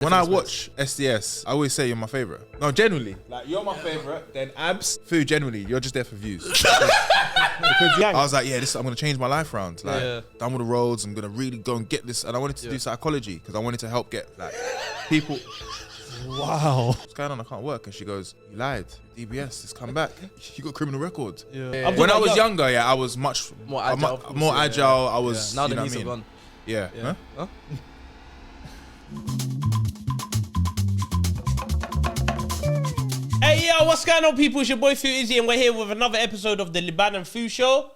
When I watch SDS, I always say you're my favorite. No, genuinely. Like, you're my favorite, then Abs, Fu, genuinely, you're just there for views. Because I was like, yeah, I'm going to change my life around. Like, done with the roads, I'm going to really go and get this. And I wanted to do psychology because I wanted to help get, like, people. Wow. What's going on? I can't work. And she goes, you lied. DBS, it's come back. You got criminal records. Yeah. When I was younger, I was much more agile. I was, now you the know knees what I are mean? gone. Yeah. Huh? Hey yo, what's going on, people? It's your boy Fu Izzy, and we're here with another episode of the Liban Fu show.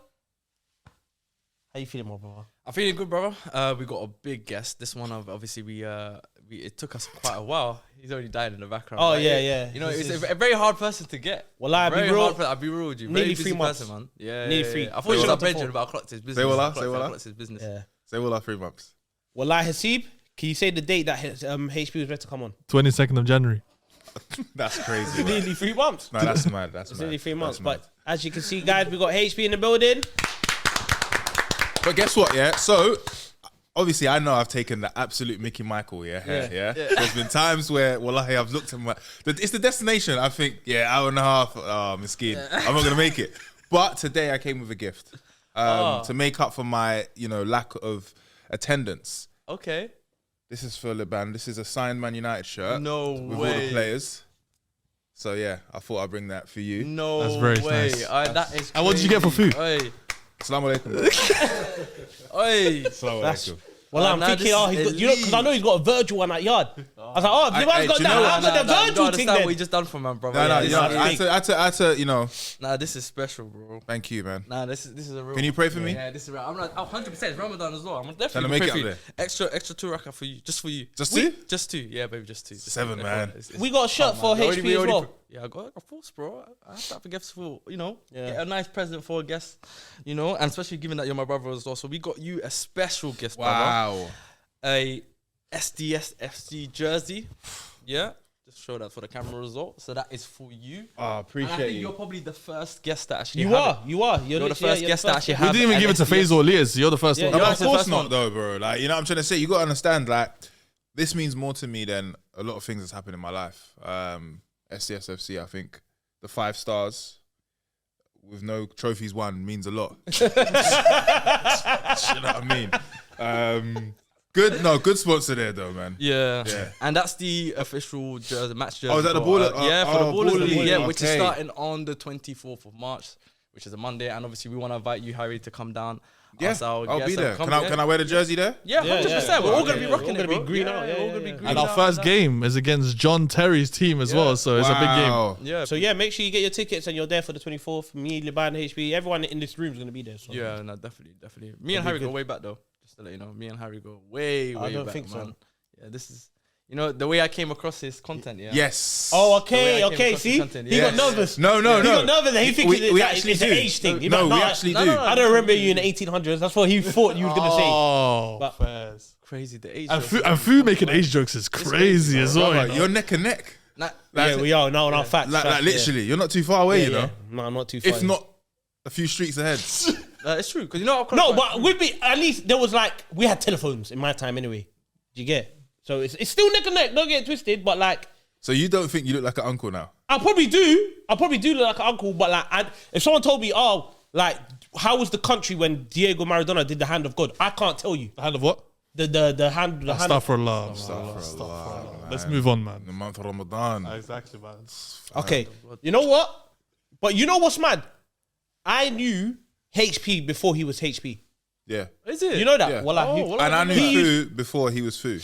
How you feeling, my brother? I'm feeling good, brother. We got a big guest. This one, obviously, it took us quite a while. He's already died in the background. Oh yeah. You know, it's a very hard person to get. Well, I'll be real with you. Nearly very 3 months. Person, man. Yeah. Nearly 3. I thought he was a Benjamin, but I clocked his business. Say what? I clocked his business. Yeah. Say what, 3 months. Well, Hasib, can you say the date that HP was meant to come on? 22nd of January. That's crazy. Nearly 3 months. No, that's mad. That's It's mad. nearly 3 months. That's mad. But as you can see, guys, we got HP in the building. But guess what? Yeah. So obviously, I know I've taken the absolute Mickey Michael. Yeah. There's been times where, wallahi, I've looked at it's the destination. I think, hour and a half. Oh, miskeen. I'm not gonna make it. But today I came with a gift to make up for my, lack of attendance. Okay. This is for Liban. This is a signed Man United shirt. No with way. all the players. So yeah, I thought I'd bring that for you. No That's very way. nice. That is. And what did you get for food? Oi. Assalamu alaikum. Oi. Assalamu alaikum. Well, I'm thinking, because I know he's got a Virgil on that yard. I was like, Liban's got that. I've got the Virgil thing what then. you just done for man, brother. I had to, Nah, this is special, bro. Thank you, man. Nah, this is a real. Can you pray for me? Yeah, this is real. I'm not 100%. It's Ramadan as well. I'm Trying definitely to make pray it for up you. there. Extra 2 rakah for you, just for you. Just 2? Just 2. Yeah, baby, just 2. 7, man. We got a shirt for HP as well. Yeah, I got of course, bro. I have to have a gift for, get a nice present for a guest, and especially given that you're my brother as well. So we got you a special gift, brother. Wow. A SDS FC jersey. Yeah. Just show that for the camera as well. So that is for you. Oh, appreciate and I think you. you're probably the first guest that actually You are. You're the first guest that actually have. We didn't even give it to Faisal or Elias. You're the first one. No, you're of the course first not, one. though, bro. Like, you know what I'm trying to say? You got to understand, like, this means more to me than a lot of things that's happened in my life. SDS FC, I think the 5 stars with no trophies won means a lot. You know what I mean? Good sponsor there, though, man. Yeah. And that's the official jersey, match jersey. Oh, is that the for, Baller? for the Ballers Baller League, League, which is okay. starting on the 24th of March, which is a Monday. And obviously, we want to invite you, Harry, to come down. Yeah, I'll be there. Can I wear the jersey there? Yeah, 100%. We're all going to be rocking it, We're going to be bro. green out. We're all going to be green And our out. first game is against John Terry's team as well, so it's a big game. Yeah. So yeah, make sure you get your tickets and you're there for the 24th. Me, Liban, HP, everyone in this room is going to be there. So. Yeah, no, definitely. Me and Harry go way back, though. Just to let you know. Me and Harry go way I don't back, think so. man. Yeah, this is... the way I came across his content, yeah. Yes. Oh, The way I came okay. across See, his content, he got nervous. No. He got nervous. He thinks we actually it's an do. age thing. No, we actually do. I don't remember you in the 1800s. That's what he thought you was gonna say. Oh, But- fairs. Crazy, the age. And Fu making age jokes is crazy as well. Brother, you're neck and neck. Yeah, we are. No, facts. Like literally, you're not too far away, you know. No, I'm not too far. If not a few streets ahead. It's true, because No, but with me, at least there was we had telephones in my time anyway. Do you get? So it's still neck and neck. Don't get it twisted. But So you don't think you look like an uncle now? I probably do. look like an uncle. But if someone told me, how was the country when Diego Maradona did the hand of God? I can't tell you. The hand of what? The hand. Astaghfirullah. Let's move on, man. The month of Ramadan. Exactly, man. Okay. You know what? But you know what's mad? I knew HP before he was HP. Yeah. Is it? You know that? Yeah. Well, And I knew Fu before he was Fu.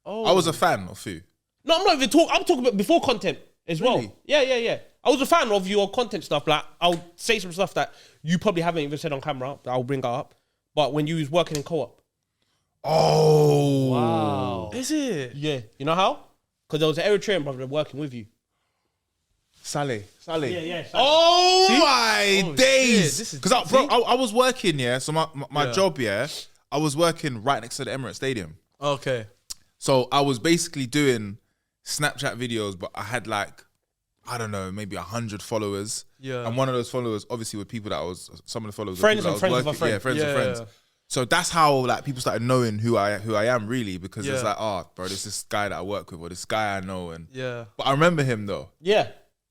I was a fan of Fu. No, I'm not even talking. I'm talking about before content as well. Really? Yeah. I was a fan of your content stuff. Like, I'll say some stuff that you probably haven't even said on camera. That I'll bring it up. But when you was working in co-op. Oh. Wow. Is it? Yeah. You know how? Because there was an Eritrean brother working with you. Saleh. Yeah. Oh my days. This is Because I was working, so my job, I was working right next to the Emirates Stadium. Okay. So I was basically doing Snapchat videos, but I had I don't know, maybe 100 followers. Yeah. And one of those followers, obviously, were people that some of the followers Friends were and people friends that I was of a working- friend. Yeah, friends of friends. So that's how like people started knowing who I am really, because it's like, oh, bro, there's this guy that I work with, or this guy I know, and But I remember him though. Yeah.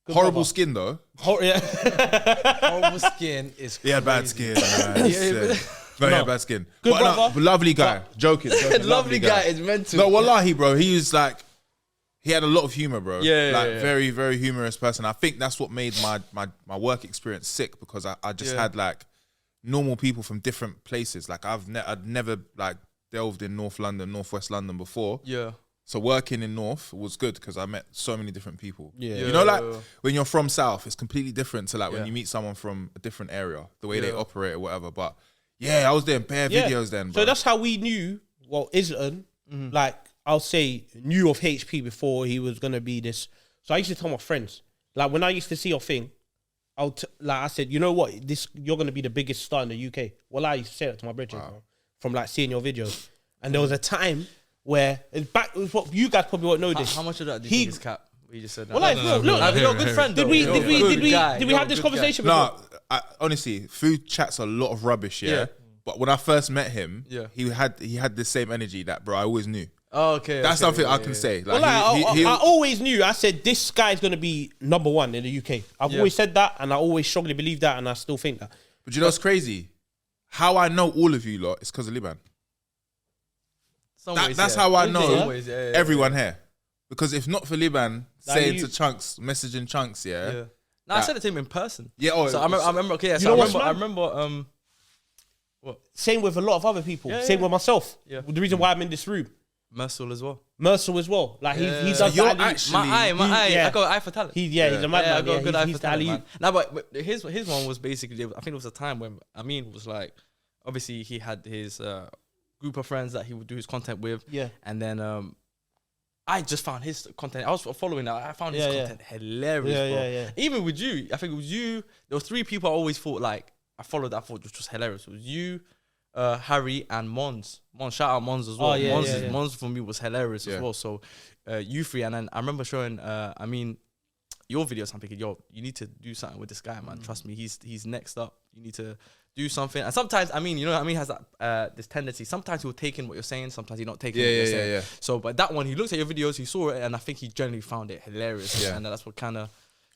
Horrible skin though. Horrible skin is crazy. He had bad skin. Man. He had bad skin. Good but brother. Lovely guy. Joking. Lovely guy is mental. No, wallahi, bro. He was like, he had a lot of humor, bro. Yeah. Very, very humorous person. I think that's what made my work experience sick, because I just had like normal people from different places. Like I'd never like delved in North London, Northwest London before. Yeah. So working in North was good because I met so many different people. Yeah. You know, like when you're from South, it's completely different to like when you meet someone from a different area, the way they operate or whatever. But yeah, I was doing bare videos then, bro. So that's how we knew, well, Islington, like I'll say, knew of HP before he was going to be this. So I used to tell my friends, like when I used to see your thing, I said, you know what, you're going to be the biggest star in the UK. Well, I used to say that to my brethren from like seeing your videos. And there was a time where it was what you guys probably won't know this. How much of that do you think is cap? We just said that. Well, look, you're a good friend. Did we have this conversation before? No, honestly, food chat's a lot of rubbish, yeah. But when I first met him, he had the same energy that, bro, I always knew. Oh, okay. That's something I can say. Like, I always knew. I said this guy's gonna be number one in the UK. I've always said that, and I always strongly believe that, and I still think that. But you know what's crazy? How I know all of you lot is because of Liban. That's how I know everyone here. Because if not for Liban saying to Chunkz, messaging Chunkz, I said it to him in person. Yeah. So I remember. Okay, I remember. What? Same with a lot of other people. Same with myself. Yeah. The reason why I'm in this room. Mercil as well. Like he does you're the alley. actually My eye. I got an eye for talent. He's a madman. I got a good eye for talent, alley. man. No, but his one was basically, I think it was a time when Amin was like, obviously he had his group of friends that he would do his content with. Yeah. And then I just found his content. I was following that. I found his content hilarious, bro. Yeah. Even with you, I think it was you. There was 3 people I always thought like I followed that for, which was hilarious. It was you, Harry, and Mons. Shout out Mons as well. Mons for me was hilarious as well. So you 3, and then I remember showing your videos. I'm thinking, yo, you need to do something with this guy, man. Trust me, he's next up. You need to do something. And sometimes, has that this tendency. Sometimes he'll take in what you're saying. Sometimes he'll not take in what you're saying. So, but that one, he looked at your videos, he saw it, and I think he generally found it hilarious. Yeah. And that's what kind of.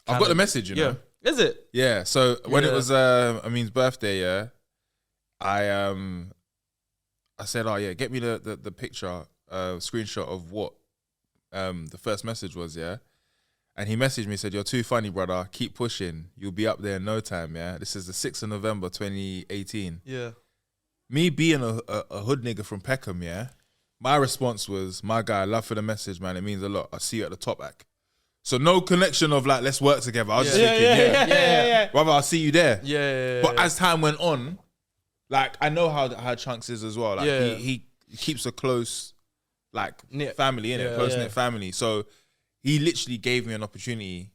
I've got the message, you know. Is it? Yeah. So when it was Amin's birthday, I said, oh yeah, get me the picture, screenshot of what the first message was, yeah. And he messaged me, said, you're too funny, brother. Keep pushing. You'll be up there in no time, yeah. This is the 6th of November, 2018. Yeah. Me being a hood nigga from Peckham, yeah. My response was, my guy, love for the message, man. It means a lot. I'll see you at the top act. So no connection of like, let's work together. I was just thinking, yeah. Brother, I'll see you there. Yeah. But as time went on, like, I know how Chunkz is as well. Like, he keeps a close, like, family, innit? Close-knit family. So he literally gave me an opportunity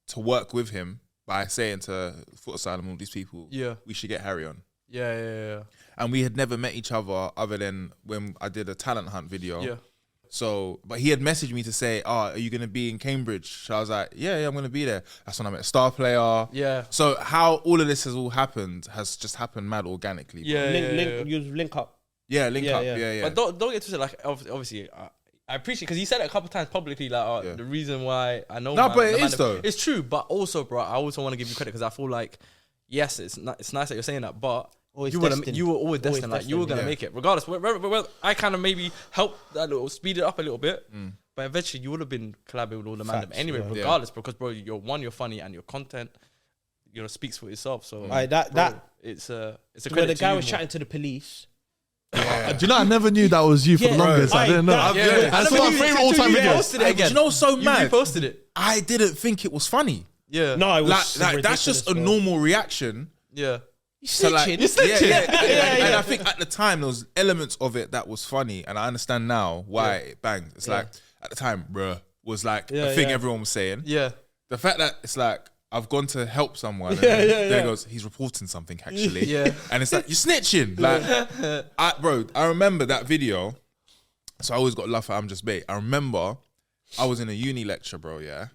to work with him by saying to Foot Asylum, all these people, we should get Harry on. Yeah. And we had never met each other than when I did a talent hunt video. Yeah. So, but he had messaged me to say, are you going to be in Cambridge? So I was like, yeah, I'm going to be there. That's when I met Star Player. Yeah. So how all of this has all happened has just happened mad organically. You link up. Yeah, link up. Yeah. But don't get twisted. Like, obviously, I appreciate, because he said it a couple of times publicly, like, the reason why I know. No, but it is though. It's true, but also, bro, I also want to give you credit, because I feel like, yes, it's nice that you're saying that, but you were always destined. Like, you were gonna make it, regardless. I kind of maybe helped that little, speed it up a little bit, but eventually you would have been collaborating with all the man anyway, regardless, because bro, you're funny, and your content, speaks for itself. So it's a credit. When the guy was chatting to the police. Do you know, I never knew that was you for the longest. I didn't know. That's my favorite all-time video. Do you know what's so mad? You reposted it. I didn't think it was funny. Yeah. No, it was like that's just a normal reaction. Yeah. You're snitching. And I think at the time there was elements of it that was funny, and I understand now why it banged. It's like at the time, bruh, was like a thing everyone was saying. Yeah. The fact that it's like, I've gone to help someone, and there goes, he's reporting something actually. Yeah. And it's like, you're snitching. Like, I remember that video. So I always got love for I'm Just Bait. I remember I was in a uni lecture, bro, Yeah.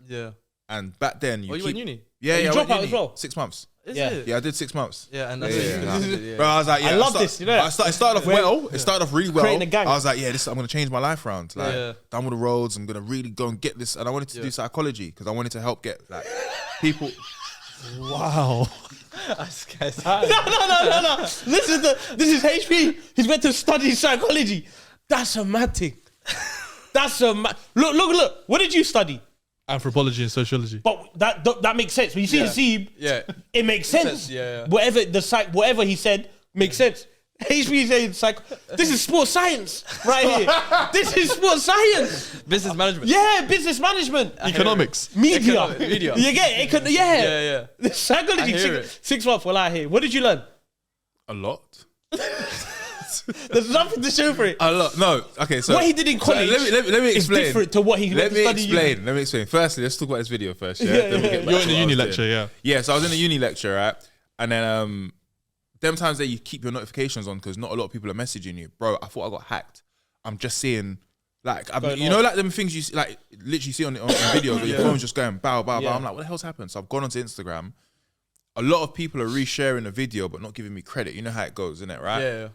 And back then, you went uni? Yeah, you I drop went out uni. as well? 6 months. Is Yeah. it? Yeah, I did 6 months. Yeah, and that's Yeah. Bro, I was like, yeah, I love this, you know that? It started off well. It started off really well. Creating a gang. I was like, yeah, I'm gonna change my life around. Like, Yeah. down with the roads. I'm gonna really go and get this. And I wanted to do psychology because I wanted to help get like people. Wow. No. This is HP. He's meant to study psychology. That's a mad thing. Look. What did you study? Anthropology and sociology. But that makes sense. When you see Haseeb, it makes sense. Yeah. Whatever he said makes sense. HP saying this is sports science right here. This is sports science. Business management. Yeah, business management. Economics. Media. Media. You get it? Yeah. Psychology. I hear 6 months. Well, I hear. What did you learn? A lot. There's nothing to show for it. A lot. No. Okay. So What he did in college let me is explain. different to what he Let me studied explain. Let me explain. Firstly, let's talk about this video first. Yeah. Then we'll get back You're to in the what I uni was lecture, doing. yeah. Yeah. So I was in a uni lecture, right? And then them times that you keep your notifications on because not a lot of people are messaging you, bro. I thought I got hacked. I'm just seeing. Like, you know, like them things you see, like literally see on videos where your phone's just going bow. I'm like, what the hell's happened? So I've gone onto Instagram. A lot of people are resharing the video, but not giving me credit. You know how it goes, isn't it? Right? Yeah.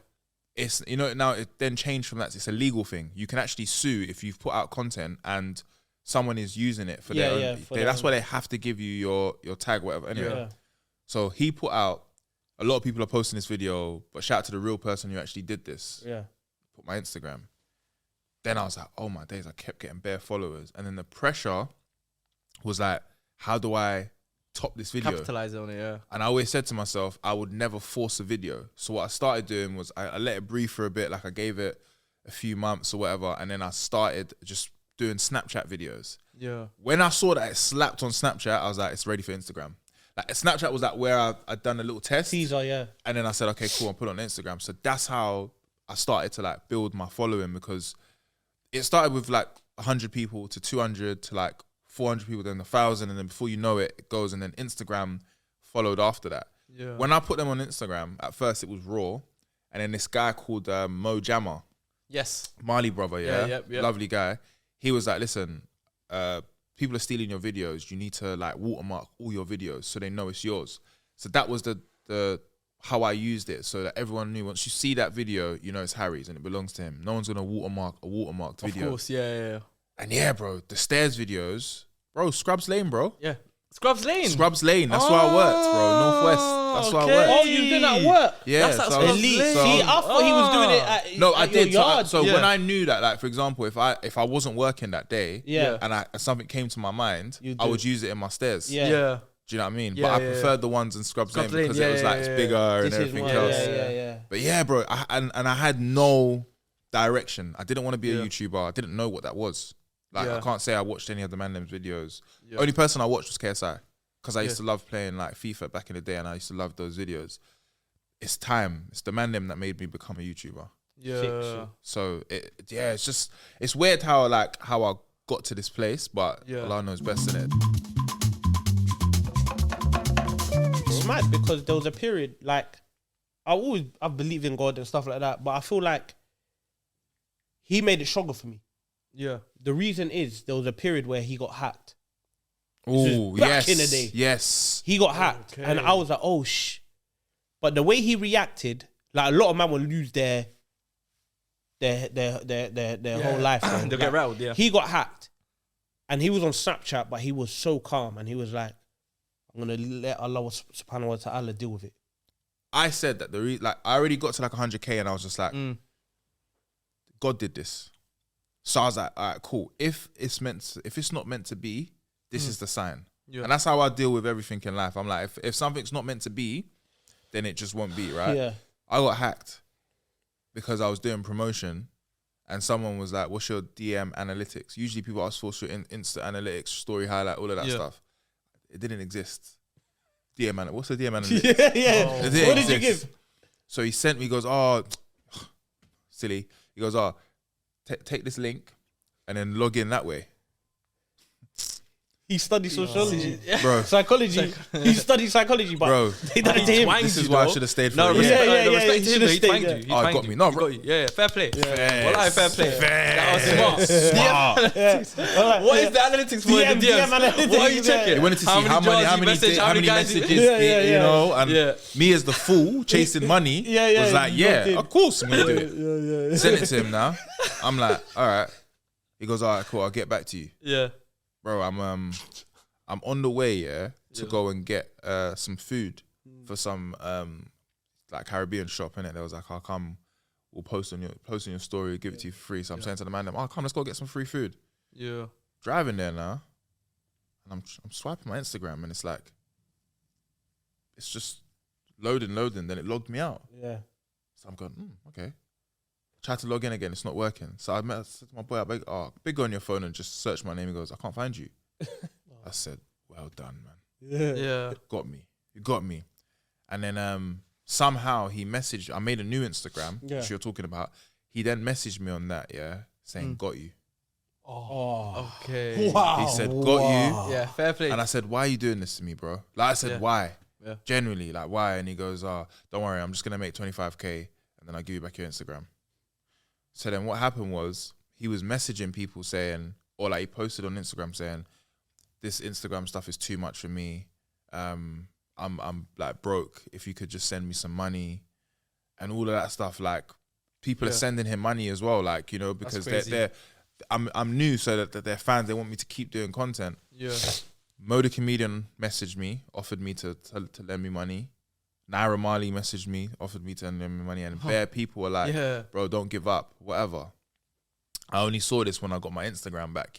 It's, you know, now it then changed from that. It's a legal thing. You can actually sue if you've put out content and someone is using it for their own. That's why they have to give you your tag, whatever. Anyway, so he put out. A lot of people are posting this video, but shout out to the real person who actually did this. Yeah. Put my Instagram. Then I was like, oh my days, I kept getting bare followers. And then the pressure was like, how do I top this video? Capitalize on it, yeah. And I always said to myself, I would never force a video. So what I started doing was I let it breathe for a bit, like I gave it a few months or whatever. And then I started just doing Snapchat videos. Yeah. When I saw that it slapped on Snapchat, I was like, it's ready for Instagram. Like Snapchat was like where I'd done a little test. Teaser, yeah. And then I said, okay, cool, I'll put it on Instagram. So that's how I started to like build my following, because it started with like 100 people to 200 to like 400 people, then 1,000. And then before you know it, it goes. And then Instagram followed after that. Yeah. When I put them on Instagram, at first it was raw. And then this guy called Mo Jammer. Yes. Marley brother, yeah? Yep. Lovely guy. He was like, listen, people are stealing your videos. You need to like watermark all your videos so they know it's yours. So that was the how I used it, so that everyone knew once you see that video, you know it's Harry's and it belongs to him. No one's gonna watermark a watermarked video. Of course, yeah. And yeah, bro, the stairs videos, bro, Scrubs Lane, bro. Yeah. Scrubs Lane. Scrubs Lane. That's where I worked, bro. Northwest. That's where I worked. Oh, you did that work? Yeah, That's so I was- Elite. so- See, I thought he was doing it at No, I at your did. yard. So when I knew that, like for example, if I wasn't working that day, Yeah. and something came to my mind, You I do. would use it in my stairs. Yeah. Yeah. Do you know what I mean? Yeah, but I yeah, preferred the ones in Scrubs Lane Scrubs Lane, because it was yeah, like yeah, it's yeah. bigger and This is everything one, else. yeah. But yeah, bro, I had no direction. I didn't want to be a Yeah. YouTuber. I didn't know what that was. Like Yeah. I can't say I watched any of the Manlem's videos. Yeah. Only person I watched was KSI, because I used to love playing like FIFA back in the day, and I used to love those videos. It's time. It's the Manlem that made me become a YouTuber. Yeah. So it's just it's weird how I got to this place, but Yeah. Allah knows best, in it. It's mad because there was a period, like, I believed in God and stuff like that, but I feel like he made it stronger for me. Yeah. The reason is there was a period where he got hacked. Oh, back yes. in the day. Yes. He got hacked, Okay. and I was like, oh But the way he reacted, like a lot of men will lose their whole life. man. They'll Like, get rattled, yeah. He got hacked, and he was on Snapchat, but he was so calm, and he was like, "I'm gonna let Allah subhanahu wa ta'ala deal with it." I said that I already got to like 100K, and I was just like, God did this. So I was like, all right, cool. If it's not meant to be, this is the sign. Yeah. And that's how I deal with everything in life. I'm like, if something's not meant to be, then it just won't be, right? Yeah. I got hacked because I was doing promotion, and someone was like, what's your DM analytics? Usually people ask for your Insta analytics, story highlight, all of that stuff. It didn't exist. What's the DM analytics? yeah. It didn't What did you exist. give? So he sent me, he goes, oh, silly. He goes, oh, take this link and then log in that way. He studied sociology, bro. psychology. He studied psychology, but Bro, they done it to him. this is why I should have stayed for No, a year. respect to him. He twanged you. Oh, he got me. No, bro. Yeah, fair play. Fair. Wallahi, fair play. That was Smart. What is the analytics for in the DMs? What are you checking? He wanted to see how many messages, you know, and me as the fool chasing money was like, of course I'm gonna do it. Send it to him now. I'm like, all right. He goes, all right, cool. I'll get back to you. Yeah, bro. I'm on the way, to go and get some food for some like Caribbean shop, innit? There was like, I'll come, we'll post on your story, give it to you for free. So I'm saying to the man, oh, come, let's go get some free food. Yeah. Driving there now, and I'm swiping my Instagram, and it's like, it's just loading. Then it logged me out. Yeah. So I'm going, okay. Tried to log in again, it's not working. So I said to my boy, big go on your phone and just search my name. He goes, I can't find you. I said, well done, man. Yeah. You got me. And then somehow he messaged, I made a new Instagram, which you're talking about. He then messaged me on that, saying, got you. Oh. Okay. Wow. He said, got you. Yeah, fair play. And I said, why are you doing this to me, bro? Like I said, why? Yeah. Genuinely, like why? And he goes, don't worry, I'm just going to make 25K and then I'll give you back your Instagram. So then what happened was he was messaging people saying, or like he posted on Instagram saying, this Instagram stuff is too much for me. I'm like broke. If you could just send me some money and all of that stuff. Like people are sending him money as well. Like, you know, because I'm new, so that they're fans. They want me to keep doing content. Yeah. Mo the Comedian messaged me, offered me to lend me money. Naira Marley messaged me, offered me to lend me money, and bare people were like, bro, don't give up, whatever. I only saw this when I got my Instagram back,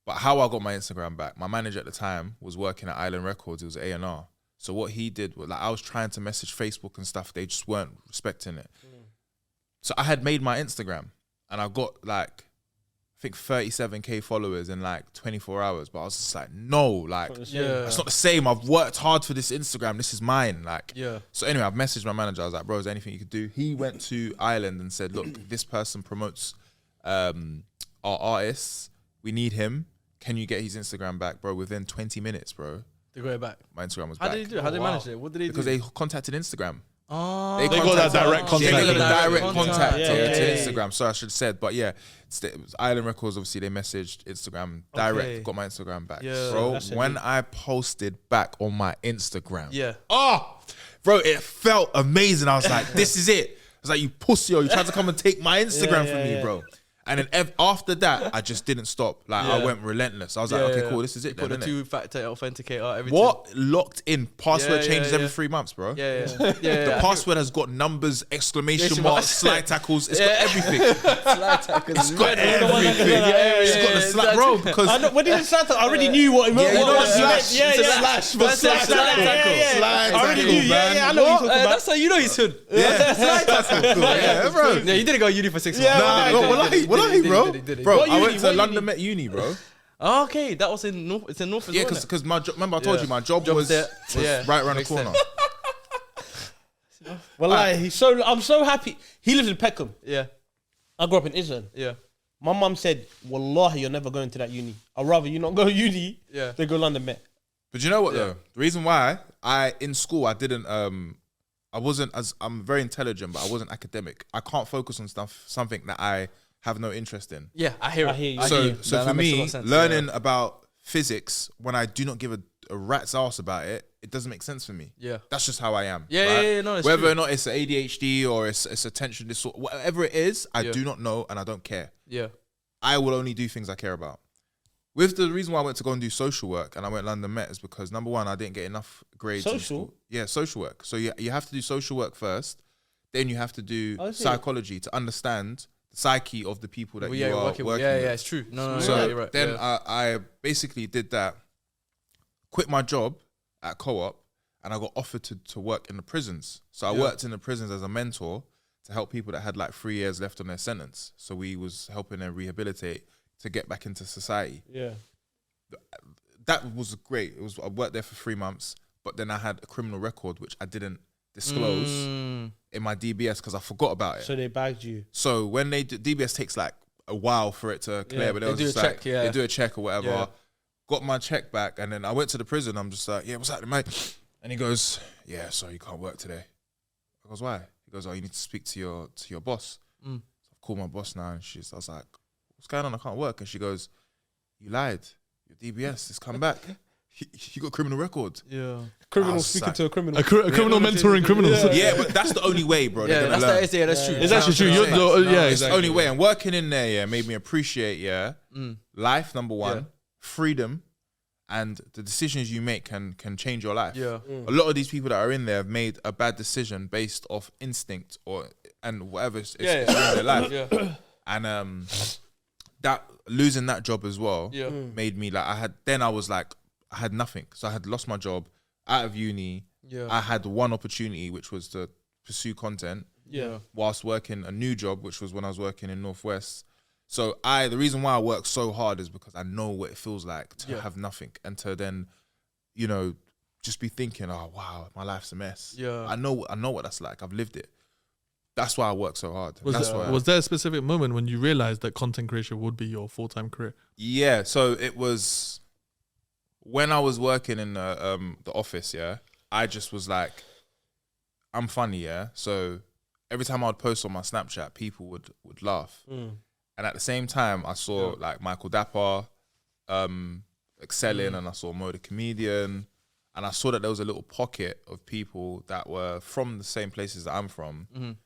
But how I got my Instagram back, my manager at the time was working at Island Records, it was A&R. So what he did was, like, I was trying to message Facebook and stuff, they just weren't respecting it. So I had made my Instagram, and I got like, I think 37K followers in like 24 hours. But I was just like, no, like, it's not the same. I've worked hard for this Instagram. This is mine. Like, so anyway, I've messaged my manager. I was like, bro, is there anything you could do? He went to Ireland and said, look, this person promotes our artists. We need him. Can you get his Instagram back, bro? Within 20 minutes, bro. They got it back. My Instagram was back. How did he do it? How did they manage it? What did they do? Because they contacted Instagram. Oh, they got that direct contact. They got a direct contact to Instagram. So I should have said, but yeah, it was Island Records. Obviously, they messaged Instagram direct. Got my Instagram back, bro. When I posted back on my Instagram, bro, it felt amazing. I was like, this is it. I was like, you pussy, you tried to come and take my Instagram from me, bro. And then after that, I just didn't stop. Like, I went relentless. I was like, okay, cool, this is it. Put then, the two-factor authenticator, everything. What? Locked in. Password changes every 3 months, bro. The password has got numbers, exclamation marks, slide tackles. It's got everything. Slide tackles. It's got everything. It's got the slide, bro. Because when did it start? I already knew what it meant. you know what slash tackle. Slide I already knew. man. I know what you're talking about. That's how you know he's hood. Slide tackle. Yeah, bro. Yeah, you didn't go uni for 6 months. Nah, bro. Bro, I went to London Met Uni, bro. Okay, that was in North. It's in North as well. Yeah, because my job. Remember, I told you my job was right around the corner. Well, I'm so happy. He lives in Peckham. Yeah, I grew up in Islington. Yeah. My mum said, "Wallahi, you're never going to that uni. I'd rather you not go to uni than go London Met." But you know what though? The reason why in school I didn't I wasn't I'm very intelligent, but I wasn't academic. I can't focus on something that I have no interest in. Yeah, I hear you. So for me, learning about physics when I do not give a rat's ass about it, it doesn't make sense for me. Yeah, that's just how I am. Yeah, no, whether or not it's ADHD or it's attention disorder, whatever it is, I do not know and I don't care. Yeah, I will only do things I care about. With the reason why I went to go and do social work and I went London Met is because number one, I didn't get enough grades. Social? Yeah, social work. So you have to do social work first, then you have to do psychology to understand the psyche of the people that you are working with. Yeah, it's true. No, so you're right. Then I basically did that, quit my job at Co-op, and I got offered to work in the prisons. So I worked in the prisons as a mentor to help people that had like 3 years left on their sentence. So we was helping them rehabilitate to get back into society. Yeah. That was great. I worked there for 3 months, but then I had a criminal record, which I didn't disclose in my DBS because I forgot about it. So they bagged you. So when they do, DBS takes like a while for it to clear, but they do a check or whatever. got my check back, and then I went to the prison. I'm just like, yeah, what's happening, mate? And he goes, yeah, sorry, you can't work today. I goes, why? He goes, oh, you need to speak to your boss. So I've called my boss now, and I was like, what's going on? I can't work. And she goes, you lied. Your DBS has come back. You got criminal record. Yeah. Criminal speaking to a criminal. A criminal mentoring criminals. Yeah, but that's the only way, bro. Yeah, that's true. It's actually true. It's the only way. And working in there, made me appreciate, life, number one, freedom, and the decisions you make can change your life. Yeah. A lot of these people that are in there have made a bad decision based off instinct and whatever it's in their life. Yeah. And that losing that job as well made me like I had nothing. So I had lost my job out of uni. Yeah. I had one opportunity, which was to pursue content. Yeah. Whilst working a new job, which was when I was working in Northwest. So the reason why I work so hard is because I know what it feels like to have nothing and to then, just be thinking, oh wow, my life's a mess. Yeah. I know what that's like. I've lived it. That's why I work so hard. Was there a specific moment when you realized that content creation would be your full-time career? Yeah. So it was when I was working in the office, I just was like, I'm funny, so every time I would post on my Snapchat, people would laugh. And at the same time, I saw like Michael Dapper excelling, and I saw Mo the Comedian, and I saw that there was a little pocket of people that were from the same places that I'm from,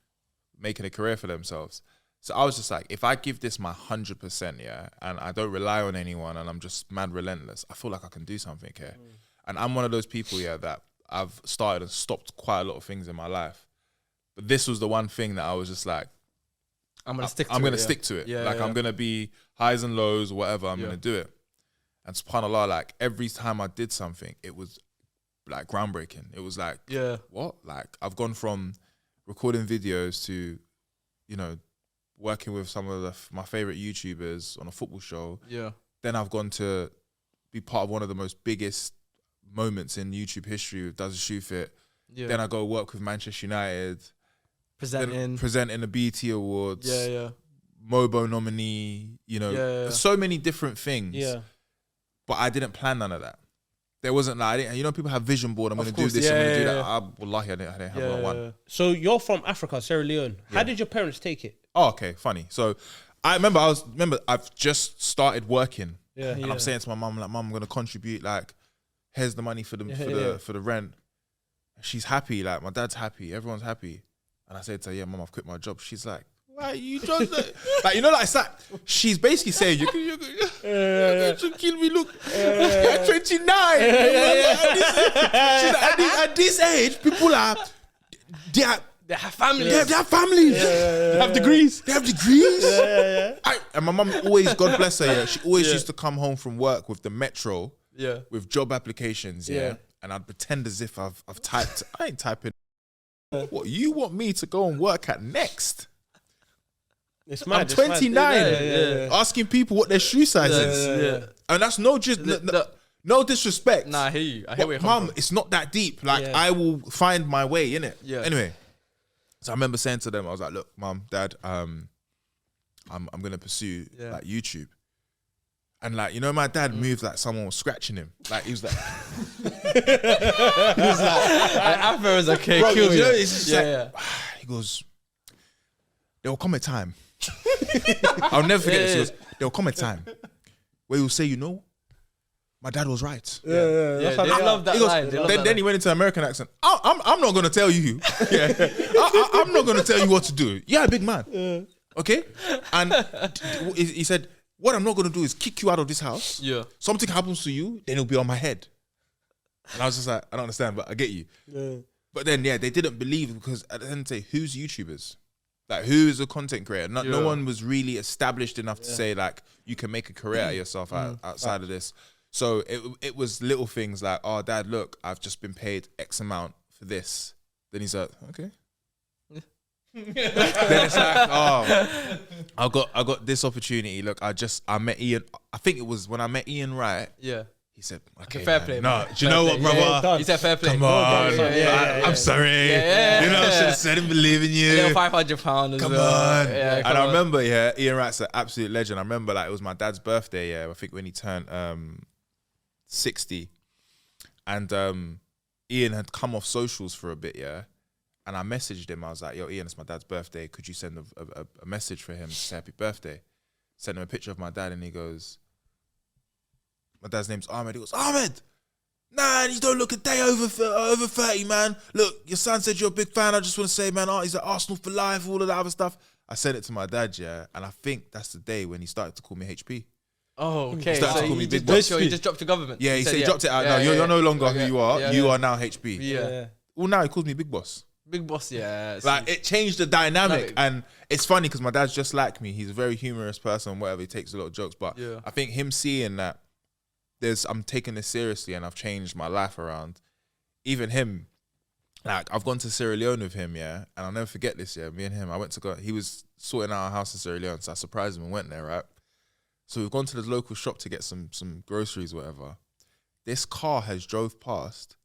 making a career for themselves. So I was just like, if I give this my 100%, and I don't rely on anyone, and I'm just mad relentless, I feel like I can do something here. And I'm one of those people, that I've started and stopped quite a lot of things in my life. But this was the one thing that I was just like, I'm going to stick to it. I'm going to be highs and lows or whatever, I'm going to do it. And subhanAllah, like every time I did something, it was like groundbreaking. It was like, what? Like I've gone from recording videos to, working with some of my favorite YouTubers on a football show. Yeah. Then I've gone to be part of one of the most biggest moments in YouTube history with Does a Shoe Fit. Yeah. Then I go work with Manchester United. Presenting the BET Awards. Yeah. Mobo nominee, so many different things. Yeah. But I didn't plan none of that. There wasn't like, people have vision board. I'm going to do this, I'm going to do that. Wallahi, I didn't have one. So you're from Africa, Sierra Leone. How did your parents take it? Oh, okay, funny. So I remember I've just started working. Yeah. And I'm saying to my mum, like, Mum, I'm going to contribute, like, here's the money for the rent. She's happy, like my dad's happy, everyone's happy. And I said to her, yeah, Mum, I've quit my job. She's like, why you just like, it's like she's basically saying you're going to kill me. Look, you're 29. She's like, at this age, people they have families. They have families. They have degrees. They have degrees. And my mum always, God bless her, she always used to come home from work with the Metro, with job applications, and I'd pretend as if I've typed. I ain't typing. What you want me to go and work at Next? It's mad. I'm 29, asking people what their shoe size is, and that's no disrespect. Nah, I hear you. I hear where you're coming from. It's not that deep. Like I will find my way in it. Yeah. Anyway, so I remember saying to them, I was like, "Look, Mum, Dad, I'm gonna pursue like YouTube." And like, my dad moved like someone was scratching him. Like he was like, Afro was okay, bro, kill me. He goes, there will come a time. I'll never forget this. He goes, there will come a time where you'll say, my dad was right. They love that line. Then he went into an American accent. I'm not going to tell you. I'm not going to tell you what to do. You're a big man. Okay? And he said, what I'm not going to do is kick you out of this house. Yeah. Something happens to you, then it'll be on my head. And I was just like, I don't understand, but I get you. Yeah. But then, they didn't believe because at the end of the day, who's YouTubers? Like, who is a content creator? No one was really established enough to say, like, you can make a career out of yourself outside of this. So it was little things like, oh, Dad, look, I've just been paid X amount for this. Then he's like, okay. Then it's like, oh, I got this opportunity. Look, I met Ian. I think it was when I met Ian Wright. Yeah. He said, okay, fair play. No, do you know what, brother? He said fair play. Come on. I'm sorry. I should have said and believe in you. £500 Come on. And I remember, Ian Wright's an absolute legend. I remember, like, it was my dad's birthday, I think when he turned 60. And Ian had come off socials for a bit, yeah. And I messaged him. I was like, yo, Ian, it's my dad's birthday. Could you send a message for him to say happy birthday? Sent him a picture of my dad, and he goes, my dad's name's Ahmed. He goes, Ahmed, nah, you don't look a day over 30, man. Look, your son said you're a big fan. I just want to say, man, he's at Arsenal for life, all of that other stuff. I sent it to my dad, yeah, and I think that's the day when he started to call me HP. Oh, okay. He started to call me Big Boss. He just dropped your government. Yeah, he said he dropped it out. No, you're no longer who you are. You are now HB. Yeah. Well, now he calls me Big Boss. Big Boss, yeah. Like, it changed the dynamic. And it's funny because my dad's just like me. He's a very humorous person, whatever. He takes a lot of jokes. But I think him seeing that I'm taking this seriously and I've changed my life around. Even him, like, I've gone to Sierra Leone with him, yeah. And I'll never forget this, yeah. Me and him, he was sorting out a house in Sierra Leone. So I surprised him and went there, right? So we've gone to the local shop to get some groceries, whatever. This car has drove past,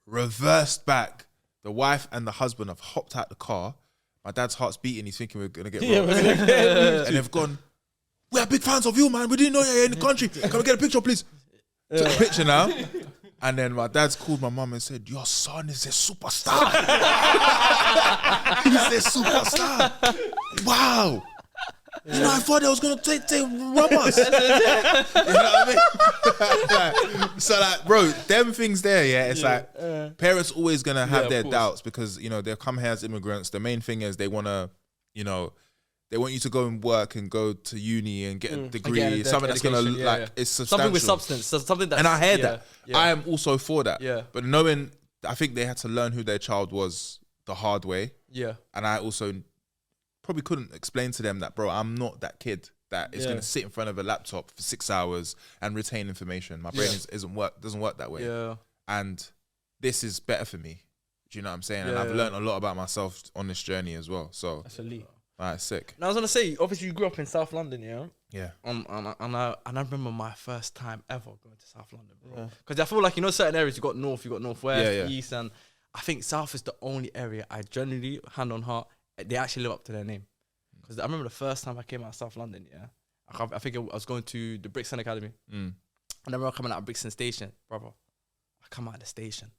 reversed back. The wife and the husband have hopped out the car. My dad's heart's beating. He's thinking we're going to get robbed. And they've gone, we are big fans of you, man. We didn't know you're in the country. Can we get a picture, please? Took a picture now. And then my dad's called my mum and said, your son is a superstar. He's a superstar. Wow. You know, I thought I was going to take rob us. You know what I mean? So, like, bro, them things there, yeah, it's like parents always going to have their doubts because, you know, they'll come here as immigrants. The main thing is they want to, you know, they want you to go and work and go to uni and get a degree, something that's going to, it's substantial. Something with substance, something that's... And I heard that. Yeah. I am also for that. Yeah. But knowing, I think they had to learn who their child was the hard way. Yeah. And I also... probably couldn't explain to them that, bro, I'm not that kid that is going to sit in front of a laptop for 6 hours and retain information. My brain doesn't work that way. Yeah. And this is better for me. Do you know what I'm saying? And I've learned a lot about myself on this journey as well. So that's elite. That's sick. Now I was gonna say, obviously you grew up in South London, yeah. Yeah. And I remember my first time ever going to South London, bro. Because I feel like, you know, certain areas you got north, you got northwest, east, and I think South is the only area I generally, hand on heart, they actually live up to their name. Because I remember the first time I came out of South London, yeah. I think I was going to the Brixton Academy. And I remember coming out of Brixton Station, brother. I come out of the station.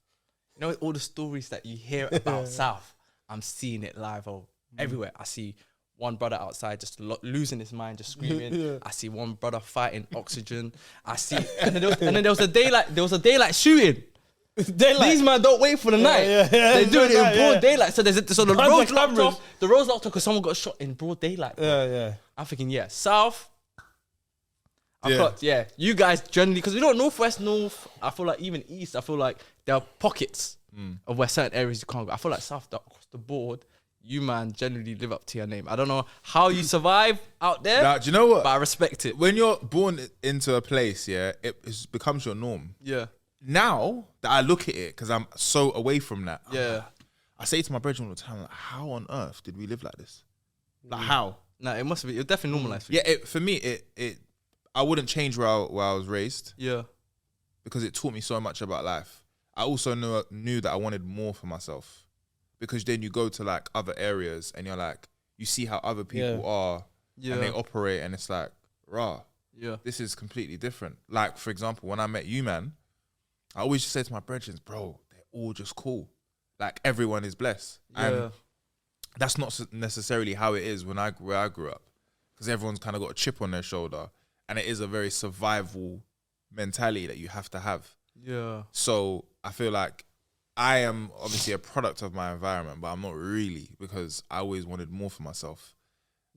You know, all the stories that you hear about South, I'm seeing it live everywhere. I see one brother outside just losing his mind, just screaming. I see one brother fighting oxygen. I see, and then there was a daylight shooting. Daylight. These man don't wait for the night. They do it in broad daylight. So the roads locked off. The roads locked off because someone got shot in broad daylight. Bro. I'm thinking, South. You guys generally, because we don't northwest, north. I feel like even east. I feel like there are pockets of where certain areas you can't go. I feel like South across the board. You man generally live up to your name. I don't know how you survive out there. Now, do you know what? But I respect it. When you're born into a place, it becomes your norm. Yeah. Now that I look at it, because I'm so away from that, I say to my brethren all the time, like, how on earth did we live like this? Like, how? No, it must be. It's definitely normalized. For you. For me, I wouldn't change where I was raised. Yeah. Because it taught me so much about life. I also knew that I wanted more for myself. Because then you go to like other areas and you're like, you see how other people are and they operate, and it's like, this is completely different. Like, for example, when I met you, man, I always just say to my brethren, bro, they're all just cool. Like, everyone is blessed. And that's not necessarily how it is where I grew up. Because everyone's kind of got a chip on their shoulder. And it is a very survival mentality that you have to have. Yeah. So I feel like I am obviously a product of my environment, but I'm not really, because I always wanted more for myself.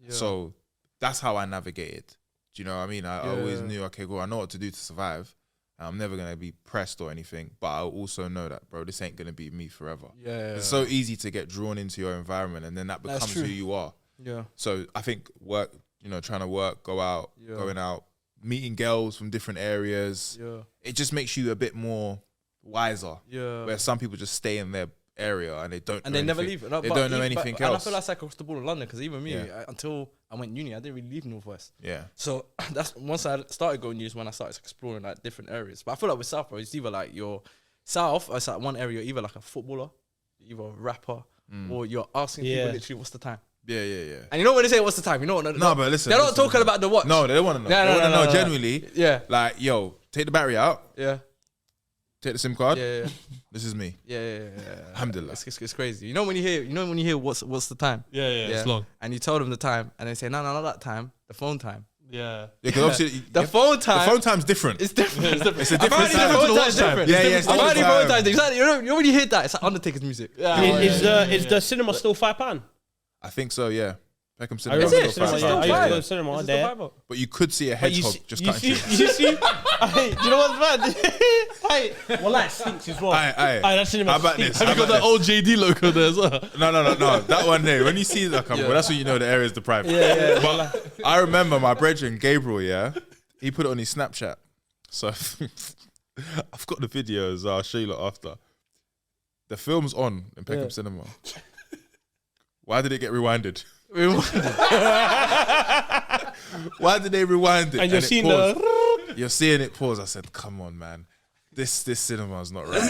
Yeah. So that's how I navigated. Do you know what I mean? I always knew, okay, cool, I know what to do to survive. I'm never going to be pressed or anything, but I also know that, bro, this ain't going to be me forever. Yeah. It's so easy to get drawn into your environment, and then that becomes who you are. Yeah. So I think work, you know, trying to work, going out, meeting girls from different areas. Yeah. It just makes you a bit more wiser. Yeah. Where some people just stay in their area and they don't know never leave. No, they don't know anything else. And I feel like across the board in London, because even me, until I went uni, I didn't really leave Northwest. Yeah. So that's once I started going uni is when I started exploring like different areas. But I feel like with South, bro, it's either like you're South, or it's like one area, you're either like a footballer, either a rapper, or you're asking people literally what's the time. Yeah. And you know when they say what's the time, you know what? No, but listen. They're not talking about the watch. No, they don't want to know. They want to know genuinely. Yeah. Like, yo, take the battery out. Yeah. Take the SIM card. Yeah. This is me. Yeah. Alhamdulillah. It's crazy. You know when you hear what's the time? Yeah, it's long. And you tell them the time, and they say, no, not that time. The phone time. Yeah. Because obviously The phone time. the phone time's different. It's different. It's a different The time. phone time's different. Yeah, it's Apparently different phone time. time's exactly. You know when you hear that, it's like Undertaker's music. Is the cinema still £5? I think so, yeah. Peckham I Cinema. remember still cinema, £5. yeah. I used to fine. go to cinema It's there. still But you could see a But hedgehog just cutting you through. see, hey, do you know what's bad? Hey, well, that stinks as well. Aye. That cinema How about stinks. this? Have you got that old JD logo there as well? No. That one there. When you see that come, well, that's when you know the area is deprived. Yeah. But I remember my brethren, Gabriel, yeah, he put it on his Snapchat. So I've got the videos. I'll show you lot after. The film's on in Peckham Cinema. Why did it get rewinded? Why did they rewind it? And you're it seeing paused. You're seeing it pause. I said, come on, man. This cinema is not right.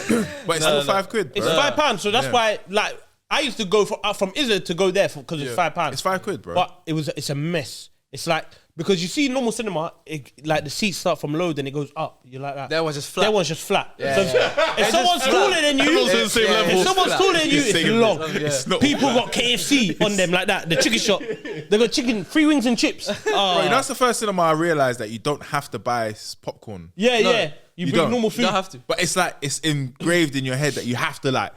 But it's still £5, bro. It's £5, so that's why, like, I used to go from Izzy to go there because it's £5. It's £5, bro. But it's a mess. It's like, because you see normal cinema, like the seats start from low, then it goes up. You like that? That one's just flat. That one's just flat. Yeah, So yeah. if someone's taller than you, Everyone's on the same level. if someone's taller than you, It's it's same. long. It's not People flat. got KFC on them like that. The chicken shop, they got chicken, 3 wings and chips. Bro, you know, that's the first cinema I realised that you don't have to buy popcorn. Yeah. You bring don't. normal You food. don't have to. But it's like, it's engraved in your head that you have to like